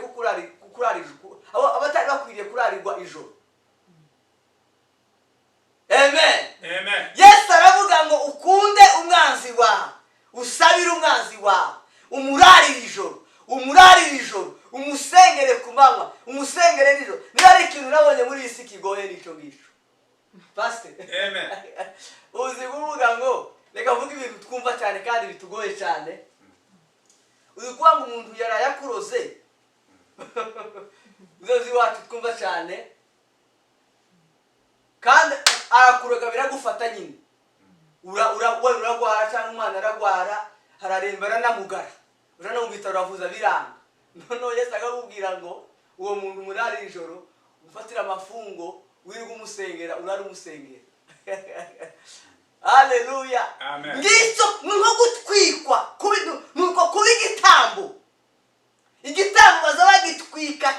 abatari bakwiriye kurarirwa ijoro. Amen. Amen. Yesu aravuga ngo ukunde umwanzi wawe, usabire umwanzi wawe, umurarire ijoro, umusengere ku manywa, umusengere nijoro. Niba ari ikintu nabonye muri iyi si kigoye n'icyo ngicyo, pastor. Amen. Uzi kuvuga ngo reka vuga ibintu twumva cyane kandi bitugoye cyane. Uzi kuvuga ngo umuntu yaraye akuroze uzozi wacu twumva cyane, kandi arakuroga biragufata nyine, uragwara cyangwa umwana aragwara, hararemba aranamugara, urana mu bitaro uravuza biranga. Noneho Yesu akakubwira ngo uwo muntu murari ijoro ufatira amafungo, wirirwa umusengera, urari umusengera. Haleluya. Amen. Ngicyo nuko gutwikwa nuko kuba igitambo baza bagitwika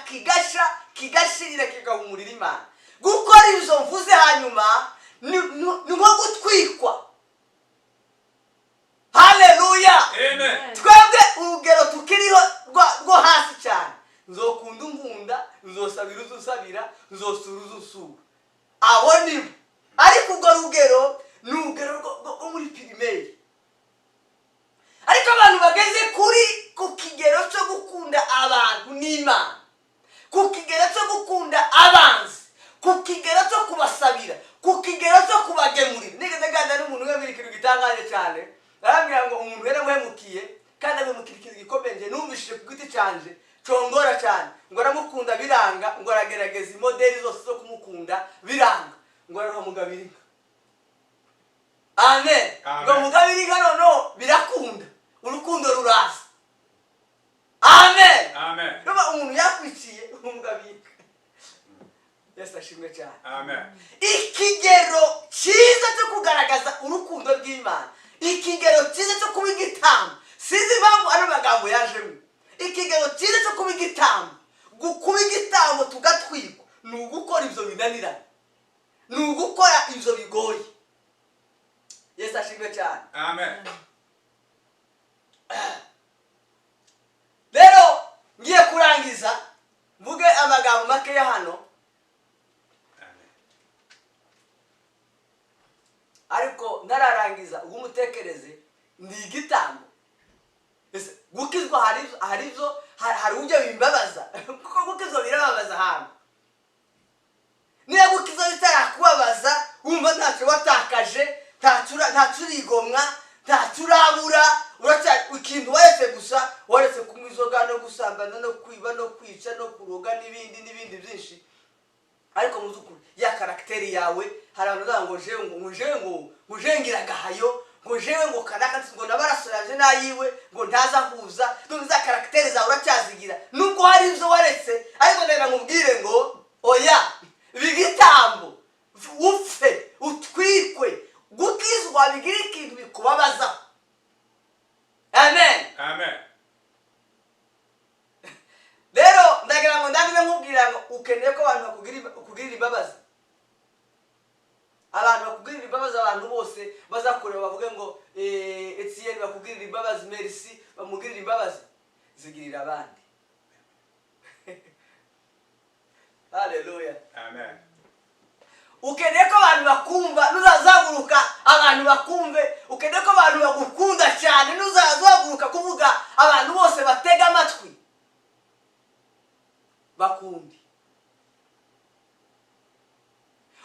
kigashirira kigahumurira Imana. Gukora izo mvuze hanyuma nuko gutwikwa. Haleluya. Amen. Twebwe urugero tukiriho rwo hasi cyane, nzokunda unkunda, nzosabira uzusabira, nzosura uzusura. Abo nibo. Ariko urwo rugero ni urugero rwo muri pirimeri. Ariko abantu bageze ku kigero cyo gukunda abantu n'Imana, ku kigero cyo gukunda abanzi, ku kigero cyo kubasabira, ku kigero cyo kubagemurira. Nigeze ganda n'umuntu wabiri ikintu gitangaje cyane, arambwira ngo umuntu yaramuhemukiye kandi amemukira ikintu gikomeye, numvishije ku giti canje congora cyane, ngo aramukunda biranga, ngo aragerageza imodeli zose zo kumukunda biranga, ngo arahamugabira inka. Amen. Ngo mugabira inka noneho birakunda, urukundo ruraza. Amen. Amen. Niba umuntu yakwiciye umugabira inka, Yesu ashimwe cyane. Amen. Ikigero cyiza cyo kugaragaza urukundo rw'Imana, ikigero cyiza cyo kuba igitambo, sinzi impamvu ano magambo yajemo. Ikigero cyiza cyo kuba igitambo, kuba igitambo tugatwikwa, ni ugukora ibyo binaniranye, ni ugukora ibyo bigoye. Yesu ashimwe cyane. Amen. Rero ngiye kurangiza mvuge amagambo make ya hano, ariko nararangiza ubwo mutekereze ndi igitambo. Ese gukizwa hari ujya bimbabaza kuko gukizwa birababaza hano. Niba gukizwa bitarakubabaza wumva ntacyo watakaje, ntacyo urigomwa, ntacyo urabura, ikintu waretse gusa, waretse kunywa inzoga no gusambana no kwiba no kwica no kuroga n'ibindi byinshi. Ariko mu by'ukuri ya karagiteri yawe hari abantu bavuga ngo ngira agahayo, ngo jewe ngo kanaka ngo nabaraso yaje nayiwe ngo ntaza kuza, za karagiteri zawe uracyazigira nubwo hari ibyo waretse. Ariko ndenda nkubwire ngo oya, bigitambo upfe utwikwe, gukizwa bigira ikintu bikubabaza. Amen. Amen. Rero ndagira ngo ndagize nkubwira ngo ukeneye ko abantu bakugirira imbabazi. Abantu bakugirira imbabazi, abantu bose bazakureba bavuge ngo Etienne bakugirira imbabazi, merci bamugirira imbabazi, zigirira abandi. Hallelujah. Amen. Ukeneye ko abantu bakumva, nuzazaguruka abantu bakumve. Ukeneye ko abantu bagukunda cyane, nuzazaguruka kuvuga abantu bose batega amatwi bakundi.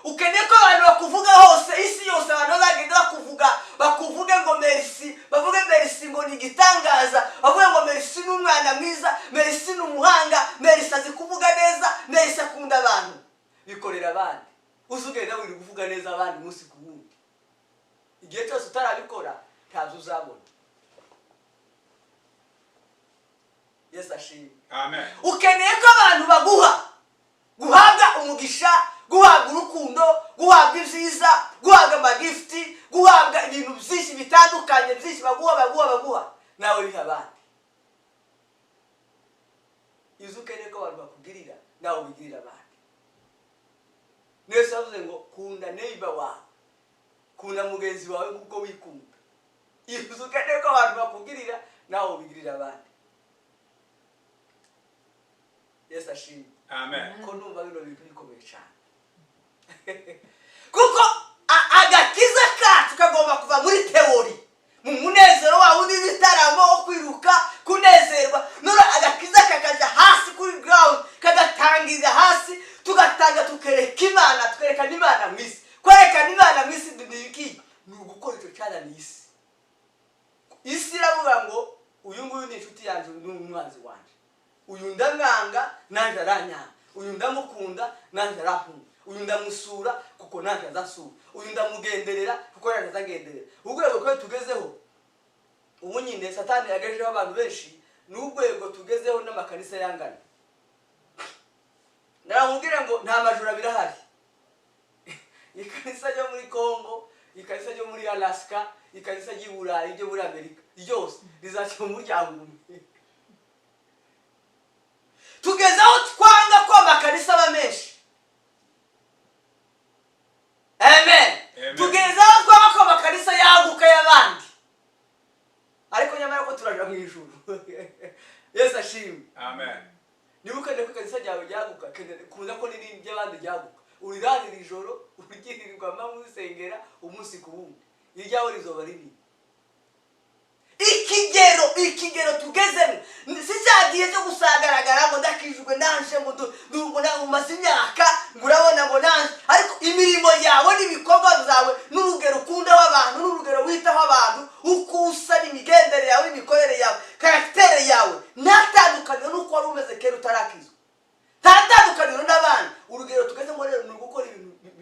Ukeneye ko abantu bakuvuga hose, isi yose abantu bazagenda bakuvuge ngo merci, bavuge merci ngo ni igitangaza, bavuge ngo merci ni umwana mwiza, merci ni umuhanga, merci azi kuvuga neza, merci akunda abantu. Bikorera abandi. Uzugenda wiri kuvuga neza abandi umunsi ku wundi. Igihe cyose utarabikora ntabyo uzabona. Yesu ashimwe. Amen. Ukeneye ko abantu guhabwa umugisha, guhabwa urukundo, guhabwa ibyiza, guhabwa amagifti, guhabwa ibintu byinshi bitandukanye byinshi baguha nawe biha abandi. Izo ukeneye ko abantu bakugirira nawe ubigirira abandi. Yesu avuze ngo kunda neighbor wawe, kunda mugenzi wawe kuko wikunda. Izo ukeneye ko abantu bakugirira nawe ubigirira abandi. Yesu ashimwe. Amen. Ko numva bino bintu bikomeye cyane. Kuko agakiza kacu kagomba kuva muri teori, mu munezero wawe n'ibitaramo wo kwiruka kunezerwa, none agakiza kakaja hasi kuri ground, kagatangirira hasi, tugatanga tukereka Imana, tukerekana Imana mu isi. Kwerekana Imana mu isi ni iki? Ni ugukora icyo cyana ni isi. Isi iravuga ngo uyu nguyu ni inshuti yanjye, ni umwanzi wanje. Uyu ndamwanga nanje aranyanga, uyu ndamukunda nanje arankunda, uyu ndamusura kuko nanje azasura, uyu ndamugenderera kuko nanje azagenderera. Urwego rwo tugezeho ubu nyine Satani yagejejeho abantu benshi, n'urwego tugezeho n'amakanisa yangana. Naramubwira ngo nta majura birahari. Ikanisa ryo muri Congo, ikanisa ryo muri Alaska, ikanisa ry'i Burayi, ryo muri Amerika, ryose rizaca mu muryango umwe. Tugezeho twanga ko amakanisa aba menshi. Amen. Tugezeho twanga ko amakanisa yaguka y'abandi. Ariko nyamara ko turaja mu ijuru. Yesu ashimwe. Amen. Niba ukeneye ko ikanisa ryawe ryaguka, kuza ko n'irindi ry'abandi ryaguka, urirarira ijoro, urigirirwa mpamvu usengera umunsi ku wundi, iryawe rizoba rinini. Ikigero tugezemo si cyagiye cyo gusagaragara ngo ndakijwe nanje ngo umaze imyaka ngo urabona ngo nanje, ariko imirimo yawe n'ibikorwa byawe n'urugero ukunda w'abantu n'urugero witaho abantu, uko usa n'imigendere yawe n'imikorere yawe, karaktere yawe ntatandukanye n'uko wari umeze kera utarakizwa.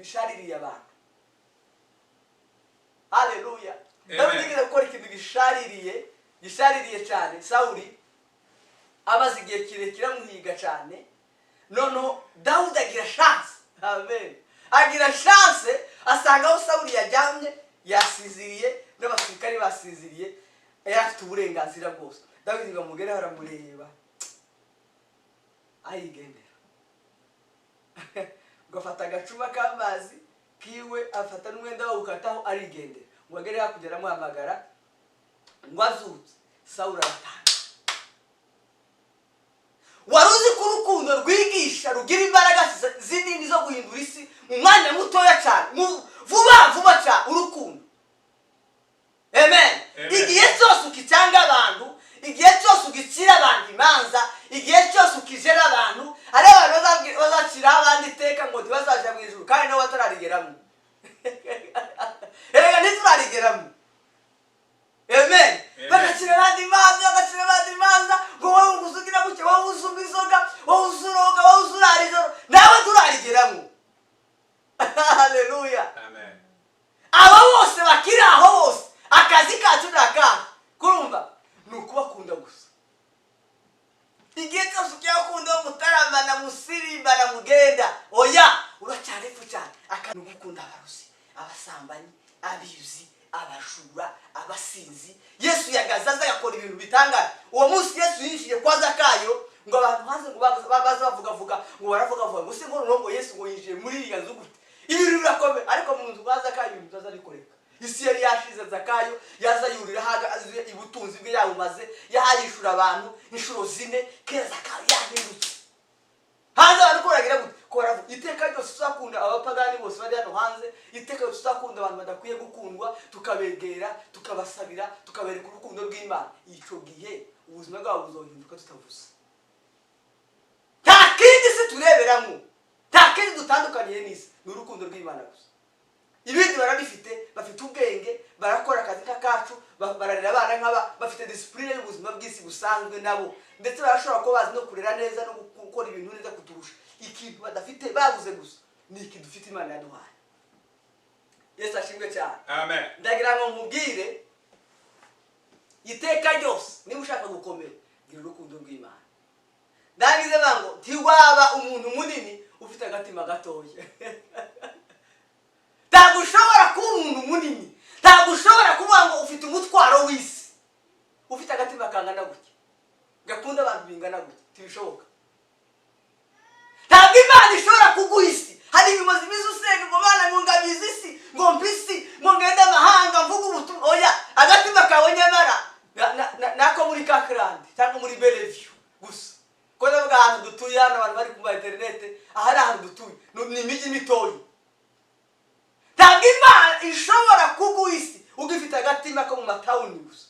bishaririye abantu. Haleluya. Dawidi yigeze gukora ikintu gishaririye cyane. Sawuli amaze igihe kirekire amuhiga cyane, noneho Dawudi agira chance. Amen. Agira chance asanga aho Sawuli yajyamye yasinziriye n'abasirikari basinziriye, yari afite uburenganzira bwose. Dawidi ngo amugere aramureba ayigendera. Gafata agacuma k'amazi kiwe, afata n'umwenda wo gukataho arigendera. Ngo agere hakugera amuhamagara ngo azutse. Sawuli aratanga. Waruzi ko urukundo rwigisha rugira imbaraga zinini zo guhindura isi mu mwanya mutoya cyane, vuba cyane urukundo. Amen. Igihe cyose ukicanga abantu, igihe cyose ugicira abantu imanza, igihe cyose ukijera abantu, ari abantu bazacira abandi iteka ngo ntibazaja mu ijuru kandi nabo batararigeramo. Erega ntiturarigeramo. Amen. Bagacira abandi imanza ngo wowe uzugira gutya, wowe uzumba inzoga, wowe uzuroga, wowe uzurara ijoro, nawe turarigeramo. Haleluya. Amen. Abo bose bakiri aho bose, akazi kacu n'akahe kurumva ni ukubakunda gusa. Igihe cyose ukiyakunda mutarambana musirimbana mugenda, oya uracyari epfo cyane. Akantu gukunda abarusi, abasambanyi, abizi, abashura, abasinzi. Yesu yagazaza yakora ibintu bitangara. Uwo munsi Yesu yinjiye kwa Zakayo ngo abantu hanze ngo baza bavuga ngo baravuga ngo se ngo Yesu ngo yinjiye muri iriya nzu gute. Ibintu birakomeye, ariko mu nzu kwa Zakayo ibintu bitazabikoreka. Isi yari yashize, Zakayo yaza yurira hagaze ibutunzi bwe yabumaze, yahayishura abantu inshuro 4. Kera Zakayo yahindutse. Hanze abantu koragira gute kora iteka ryose tuzakunda abapagani bose bari hano hanze, iteka ryose tuzakunda abantu badakwiye gukundwa, tukabegera, tukabasabira, tukabereka urukundo rw'Imana. Ico gihe ubuzima bwabo buzohinduka tutavuze. Nta kindi se tureberamo, nta kindi dutandukaniye n'isi, ni urukundo rw'Imana gusa. Ibindi barabifite, bafite ubwenge, barakora akazi k'akacu, bararira abana nk'aba, bafite discipline y'ubuzima bw'isi busanzwe nabo, ndetse barashobora kuba bazi no kurera neza no gukora ibintu neza kuturusha. Ikintu badafite babuze gusa ni iki dufite Imana yaduhaye. Yesu ashimwe cyane. Amen. Ndagira ngo mubwire iteka ryose niba ushaka gukomera gira urukundo rw'Imana. Ndagize bango ntiwaba umuntu munini ufite agatima gatoya. Ntabwo ushobora kuba umuntu munini, ntabwo ushobora kuvuga ngo ufite umutwaro w'isi, ufite agatima kangana gutya, gakunda abantu bingana gutya, tibishoboka. Ntabwo Imana ishobora kuguha isi. Hari ibimaze imizi usenga ngo Mana ngo ngabizi isi, ngo mpisi, ngo ngende amahanga mvuga ubutumwa. Oya, agatima kawe nyamara nako muri Kakrandi cyangwa muri Bellevue gusa. Ko ndavuga ahantu dutuye hano abantu bari ku internet, aha ari ahantu dutuye ni imijyi mitoya. Ntabwo Imana ishobora kuguha isi ugifite agatima ko mu matawuni gusa.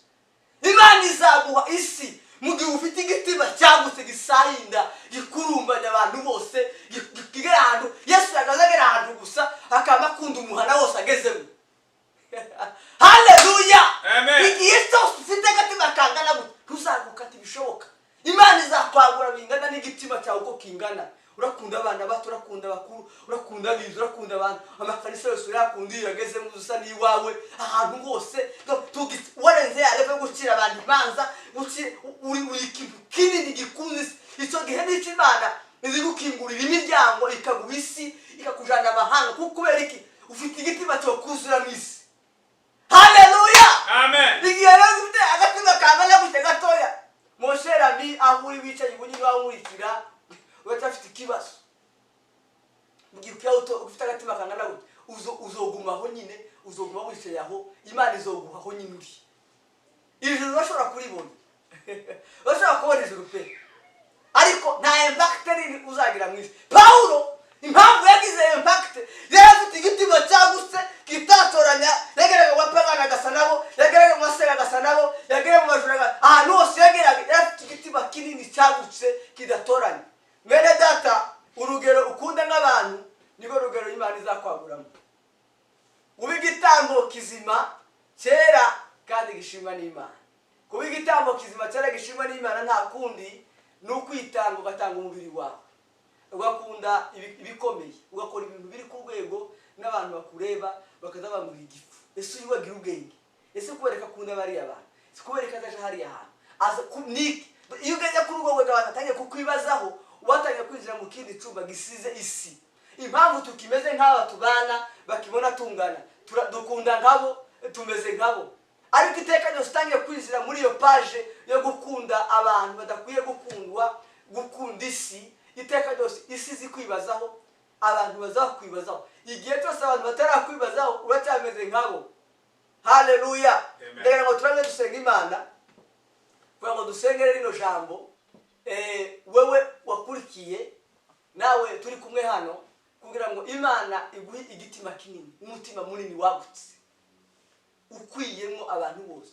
Imana izaguha isi mu gihe ufite igitima cyagutse gisahinda gikurumbanya abantu bose, kigera ahantu Yesu yagazagera ahantu gusa akaba akunda umuhana wose agezemo. Haleluya. Amen. Igihe cyose ufite agatima kangana gutya ntuzagukata ibishoboka. Imana izakwagura bingana n'igitima cyawe uko kingana. Urakunda abana bato, urakunda bakuru, urakunda abizi, urakunda abantu, amafarisi yose urakunda iyo yagezemo usa n'iwawe ahantu hose. Warenze yarebe gucira abantu imanza, uri ikintu kinini gikunze. Icyo gihe n'icyo Imana izi gukingurira imiryango ikaguha isi, ikakujana amahanga, kuko kubera iki ufite igitima cyo kuzura mu isi. Haleluya. Amen. Igihe rero ufite agatima kangana gutya gatoya, Moshera mi aho uri wicaye ubunyi wawe urikira uracafite ikibazo. Mugiye ufite agatima kangana gutya uzogumaho nyine, uzoguma wicaye aho, Imana izoguhaho nyine uri. Ijuru bashobora kuribona. Bashobora kubona ijuru pe, ariko nta impact nini uzagira mu isi. Paulo impamvu yagize impact yarafite igitima cyagutse kitatoranya, yageraga wapagana gasa nabo, yageraga mu masera gasa nabo, yageraga mu majura, ahantu hose yageraga yarafite igitima kinini cyagutse kidatoranya. Mwene data, urugero ukunda nk'abantu niko rugero Imana izakwaguramo. Ubi gitambo kizima cyera kandi gishimwa n'Imana. Kubi gitambo kizima cyera gishimwa n'Imana nta kundi n'ukwitanga ugatanga umubiri wawe. Ugakunda ibikomeye, ugakora ibintu biri ku rwego abantu bakureba bakaza bamubwira igifu. Ese uyu wagira ubwenge? Ese kubereka akunda bariya abantu? Ese kubereka azaje hariya hantu? Aza kuniki. Iyo ugeze kuri urwo rwego abantu atangiye kukwibazaho, watangiye kwinjira mu kindi cyumba gisize isi. Impamvu tukimeze nk'aba tubana bakibona tungana, dukunda nkabo, tumeze nkabo. Ariko iteka ryose utangiye kwinjira muri iyo page yo gukunda abantu badakwiye gukundwa, gukunda isi, iteka ryose isi zikwibazaho, abantu bazakwibazaho. Igihe cyose abantu batarakwibazaho uracyameze nkabo. Haleluya. Ndege ngo turange dusenga Imana. Kugira ngo dusengere rino jambo, wewe wakurikiye nawe turi kumwe hano, kugira ngo Imana iguhe igitima kinini, umutima munini wagutse, ukwiyemo abantu bose.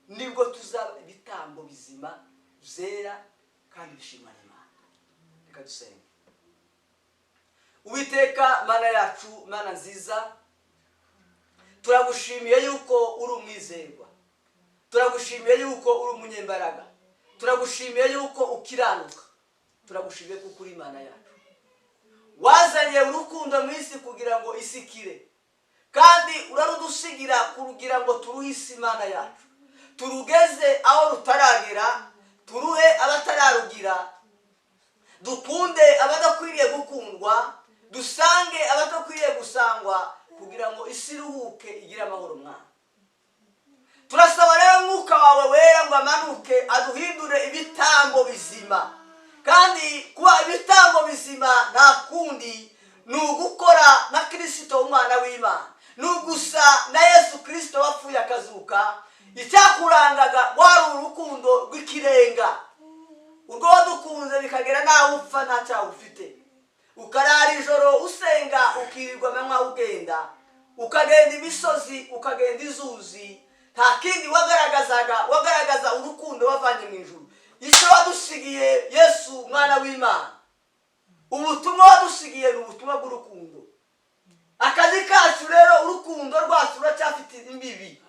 Nibwo tuzaba ibitambo bizima, zera kandi bishimwa n'Imana. Reka dusenge. Uwiteka Mana yacu, Mana nziza, turagushimiye yuko uri umwizerwa, turagushimiye yuko uri umunyembaraga, turagushimiye yuko ukiranuka, turagushimiye kuko uri Imana yacu. Wazanye urukundo mu isi kugira ngo isi ikire, kandi urarudusigira kugira ngo turuhe isi Imana yacu, turugeze aho rutaragera, turuhe abatararugira, dukunde abadakwiriye gukundwa, dusange abadakwiriye gusangwa, kugira ngo isi iruhuke igire amahoro Mwana. Turasaba rero Mwuka wawe wera ngo amanuke aduhindure ibitambo bizima, kandi kuba ibitambo bizima nta kundi ni ugukora na Kristo umwana w'Imana, ni ugusa na Yesu Kristo wapfuye akazuka. Icyakurangaga wari urukundo rw'ikirenga, urwo wadukunze bikagera nawe upfa nta cyaha ufite, ukarara ijoro usenga, ukirirwa amanywa ugenda, ukagenda imisozi, ukagenda izuzi, nta kindi wagaragaza urukundo wavanye mu ijuru. Icyo wadusigiye Yesu umwana w'Imana, ubutumwa wadusigiye ni ubutumwa bw'urukundo. Akazi kacu rero, urukundo rwacu ruracyafite imbibi,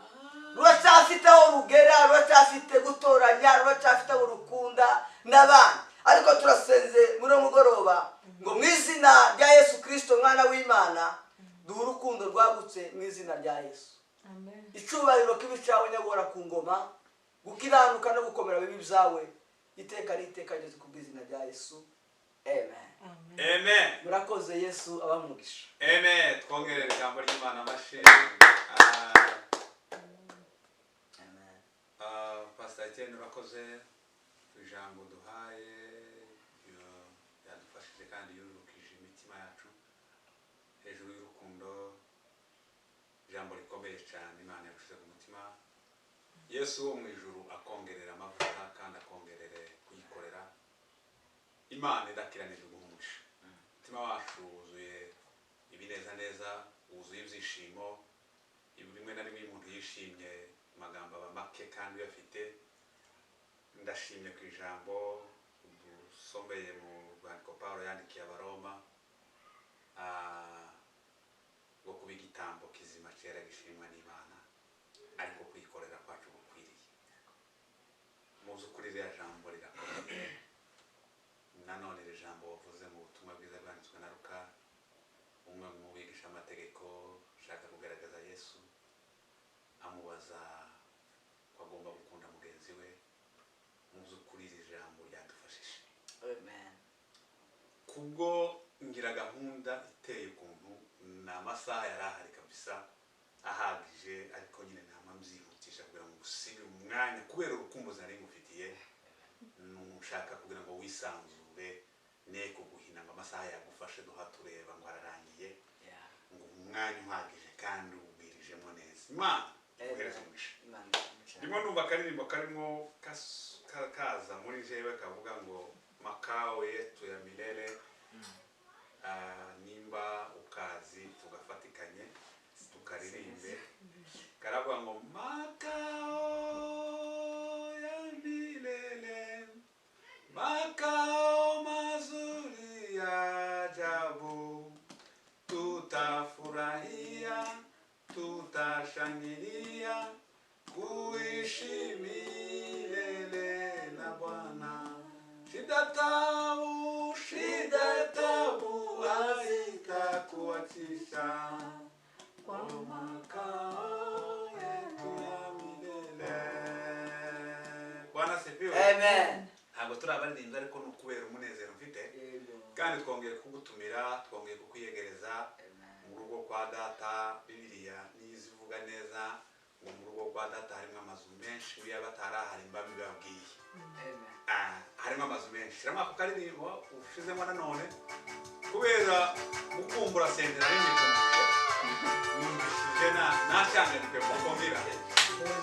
ruracyafite aho rugera, ruracyafite gutoranya, ruracyafite aho rukunda n'abandi. Ariko turasenze muri mugoroba ngo mu izina rya Yesu Kristo umwana w'Imana, duhe urukundo rwagutse mu izina rya Yesu. Amen. Icubahiro kibicawe nyagora ku ngoma, gukiranuka no gukomera bibi byawe iteka n'iteka ryose ku bw'izina rya Yesu. Amen. Amen. Murakoze Yesu abamugisha. Amen. Twongerere ijambo ry'Imana amashyi. Amen. Pastor Etienne urakoze ijambo duhaye, yadufashije kandi yurukije imitima yacu hejuru y'urukundo. Ijambo rikomeye cyane Imana yagushize ku mutima. Yesu wo mu ijuru akongerera amavuta kandi akongerere kuyikorera. Imana idakiranije guhumusha. Umutima wacu wuzuye ibinezaneza, wuzuye ibyishimo. Rimwe na rimwe umuntu yishimye, amagambo aba make kandi uyafite. Ndashimye ku ijambo dusomeye mu rwandiko Pawulo yandikiye Abaroma, ngo kuba igitambo kizima cyera gishimwa n'Imana, ariko kwikorera kwacu gukwiriye. Muzi ukuri rya jambo rirakomeye. Nanone iri jambo wavuze mu butumwa bwiza bwanditswe na Luka, umwe mu bigisha amategeko ushaka kugaragaza Yesu, amubaza ko agomba gukunda mugenzi we. Muzi ukuri iri jambo ryadufashije. Amen. Kubwo ngira gahunda iteye ukuntu, ni amasaha yari ahari kabisa ahagije, ariko nyine nta mbyihutisha kugira ngo usige umwanya kubera urukumbuzi nari ngufitiye. Nushaka kugira ngo wisanzure, ne kuguhina ngo amasaha yagufashe duha tureba ngo ararangiye, ngo umwanya uhagije kandi ubwirijemo neza. Imana uhereze umugisha. Ndimo numva akaririmbo karimo kaza muri jewe kavuga ngo makao yetu ya milele. Nimba ukazi tugafatikanye tukaririmbe, karavuga ngo makao ya milele, makao mazuri ya ajabu, tutafurahia, tutashangilia, kuishi milele na Bwana. Shida tabu hazitakuachi kandi twongeye kugutumira twongeye kukwiyegereza mu rugo kwa data. Bibiliya nizivuga neza ngo mu rugo kwa data harimo amazu menshi, iyo batarahari mbami babwiye harimo amazu menshi. Rama ako karirimbo ushizemo nanone kubera gukumbura sentera n'imikumbuye numvishije nashanganyijwe mu kumbira,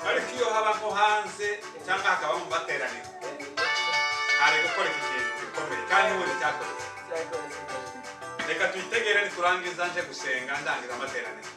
ariko iyo haba nko hanze cyangwa hakaba mu materaniro hari gukora iki kintu gikomeye kandi n'ubundi cyakoretse. Reka tuyitegere niturangiza nje gusenga ndangiza amateraniro.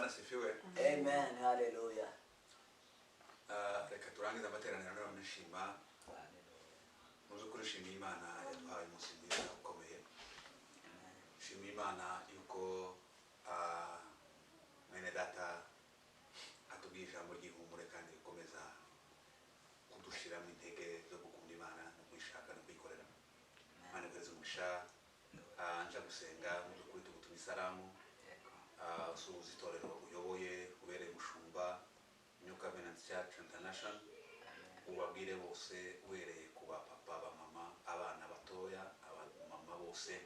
Amen. Hallelujah. Reka turangiza amateraniro none nshima muzo kurishimira Imana yaduhaye umunsi mwiza ukomeye. Shimira Imana yuko mwene data atubwiye ijambo ry'ihumure kandi rikomeza kudushiramo intege zo gukunda Imana no kwishaka no kwikorera. Imana ikweze umugisha. Nja gusenga muzo kuri tugutuma isalamu usuhuza itorero uyoboye ubereye umushumba New Covenant Church International. Ubabwire bose ubereye kuba papa ba mama abana batoya abamama bose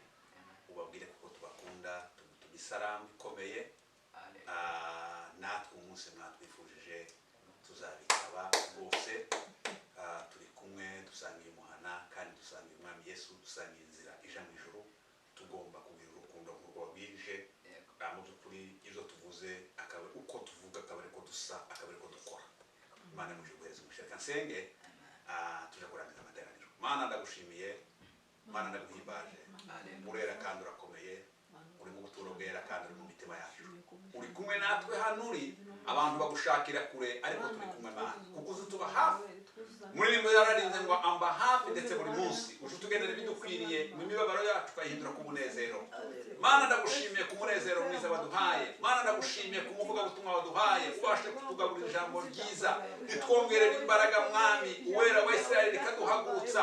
ubabwire kuko tubakunda tugutuma isalamu ikomeye. Natwe umunsi mwatwifujije tuzabitaba bose. Turi kumwe dusangiye umuhana kandi dusangiye umwami Yesu dusangiye inzira ija mu ijuru. Tugomba kugira urukundo nk'urwo wabwirije. Mu by'ukuri ibyo tuvuze akaba uko tuvuga akaba ariko dusa akaba ariko dukora. Imana muje guhereza umushaka nsenge tuje kurangiza amateraniro. Mana ndagushimiye, Mana ndaguhimbaje. Urera kandi urakomeye, uri mu buturo bwera kandi uri mu mitima yacu. uri kumwe natwe hano uri abantu bagushakira kure ariko turi kumwe Mana kuko uzi tuba hafi muri rimwe yararinze ngo amba hafi ndetse buri munsi uje tugendera ibidukwiriye mu mibabaro yacu ukayihindura ku munezero Mana ndagushimiye ku munezero mwiza waduhaye Mana ndagushimiye ku muvuga butumwa waduhaye ubashe kutugaburira ijambo ryiza ritwongerera imbaraga mwami uwera wa Isirayeli kaduhagurutsa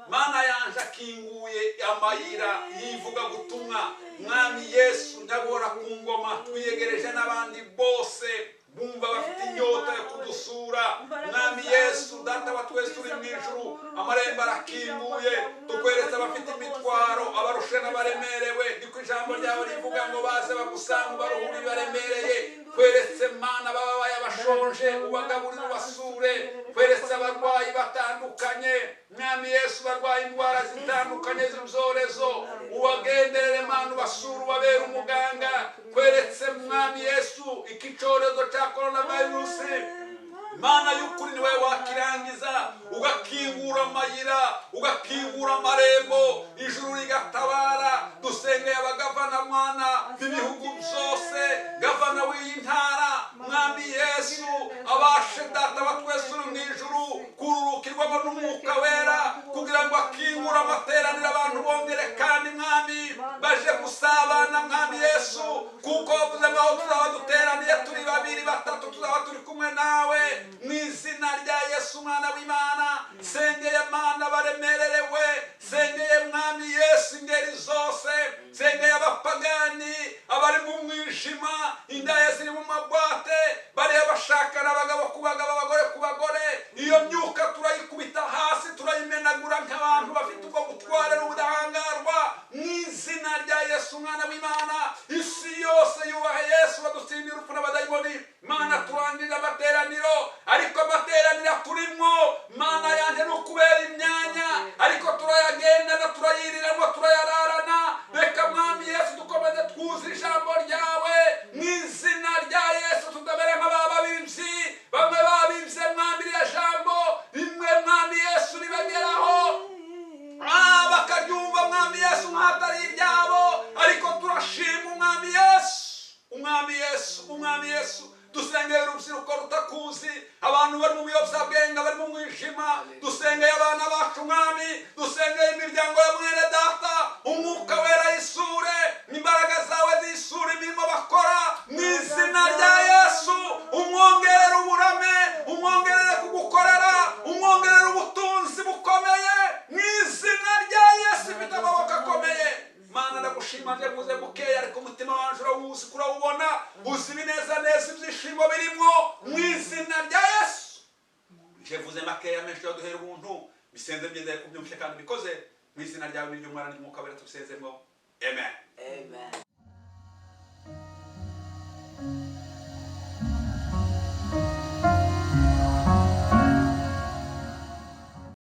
Mana yanje akinguye amayira yivuga butumwa mwami Yesu ndabora ku ngoma twiyegereje n'abandi bose bumva bafite inyota yo kudusura mwami Yesu data wa twese uri mu ijuru amarembo arakinguye tukweretse abafite imitwaro abarushe n'abaremerewe niko ijambo ryawe rivuga ngo baze bagusanga baruhura baremereye kweretse Mana bababaye abashonje ubagaburira ubasure kweretse abarwayi batandukanye mwami Yesu barwaye indwara zitandukanye z'ibyorezo ubagenderere Mana ubasure ubabere umuganga kweretse mwami Yesu iki cyorezo cya coronavirus Mana y'ukuri ni wowe wakirangiza ugakingura amayira ugakingura amarembo ijuru rigatabara dusengeye abagavana Mana b'ibihugu byose gavana w'iyi ntara mwami Yesu abashe data wa twese uri mu ijuru kururukirwamo n'umwuka wera kugira ngo akingure amateraniro abantu bongere kandi mwami baje gusabana mwami Yesu kuko wavuze ngo aho tuzaba duteraniye turi babiri batatu tuzaba turi kumwe nawe mu izina rya Yesu mwana w'Imana sengeye Mana baremererewe sengeye mwami Yesu ingeri zose sengeye abapagani abari mu mwijima indaya ziri mu mabwate bari abashakana abagabo ku bagabo abagore ku bagore iyo myuka turayikubita hasi turayimenagura nk'abantu bafite ubwo gutwara n'ubudahangarwa mu izina rya Yesu mwana w'Imana isi yose yubaha Yesu badutsindira urupfu n'abadayimoni Mana turangije amateraniro ariko amateraniro turimo Mana yanjye no kubera imyanya ariko turayagendana turayiriramo turayararana reka mwami Yesu dukomeze twuze ijambo ryawe mu izina rya Yesu tutabere nk'ababibyi bamwe babibye mwami ya jambo rimwe mwami Yesu ribageraho bakaryumva mwami Yesu nk'atari iryabo ariko turashima umwami Yesu dusengeye urubyiruko rutakuzi abantu bari mu biyobyabwenge bari mu mwijima dusengeye abana bacu mwami dusengeye imiryango ya mwene data umwuka wera yisure n'imbaraga zawe zisure imirimo bakora mu izina rya Yesu umwongerere uburame umwongerere kugukorera umwongerere ubutunzi bukomeye mu izina rya Yesu ifite amaboko akomeye Mana ndagushima nje muze bukeya ariko umutima wanje urawuzi kurawubona uzi bineza neza ibyishimo birimo mu izina rya Yesu nje vuze makeya menshi yo duhera ubuntu bisenze byeze kubyumvisha kandi bikoze mu izina ryawe n'iryo mwana n'umwuka wera tubisezemo amen.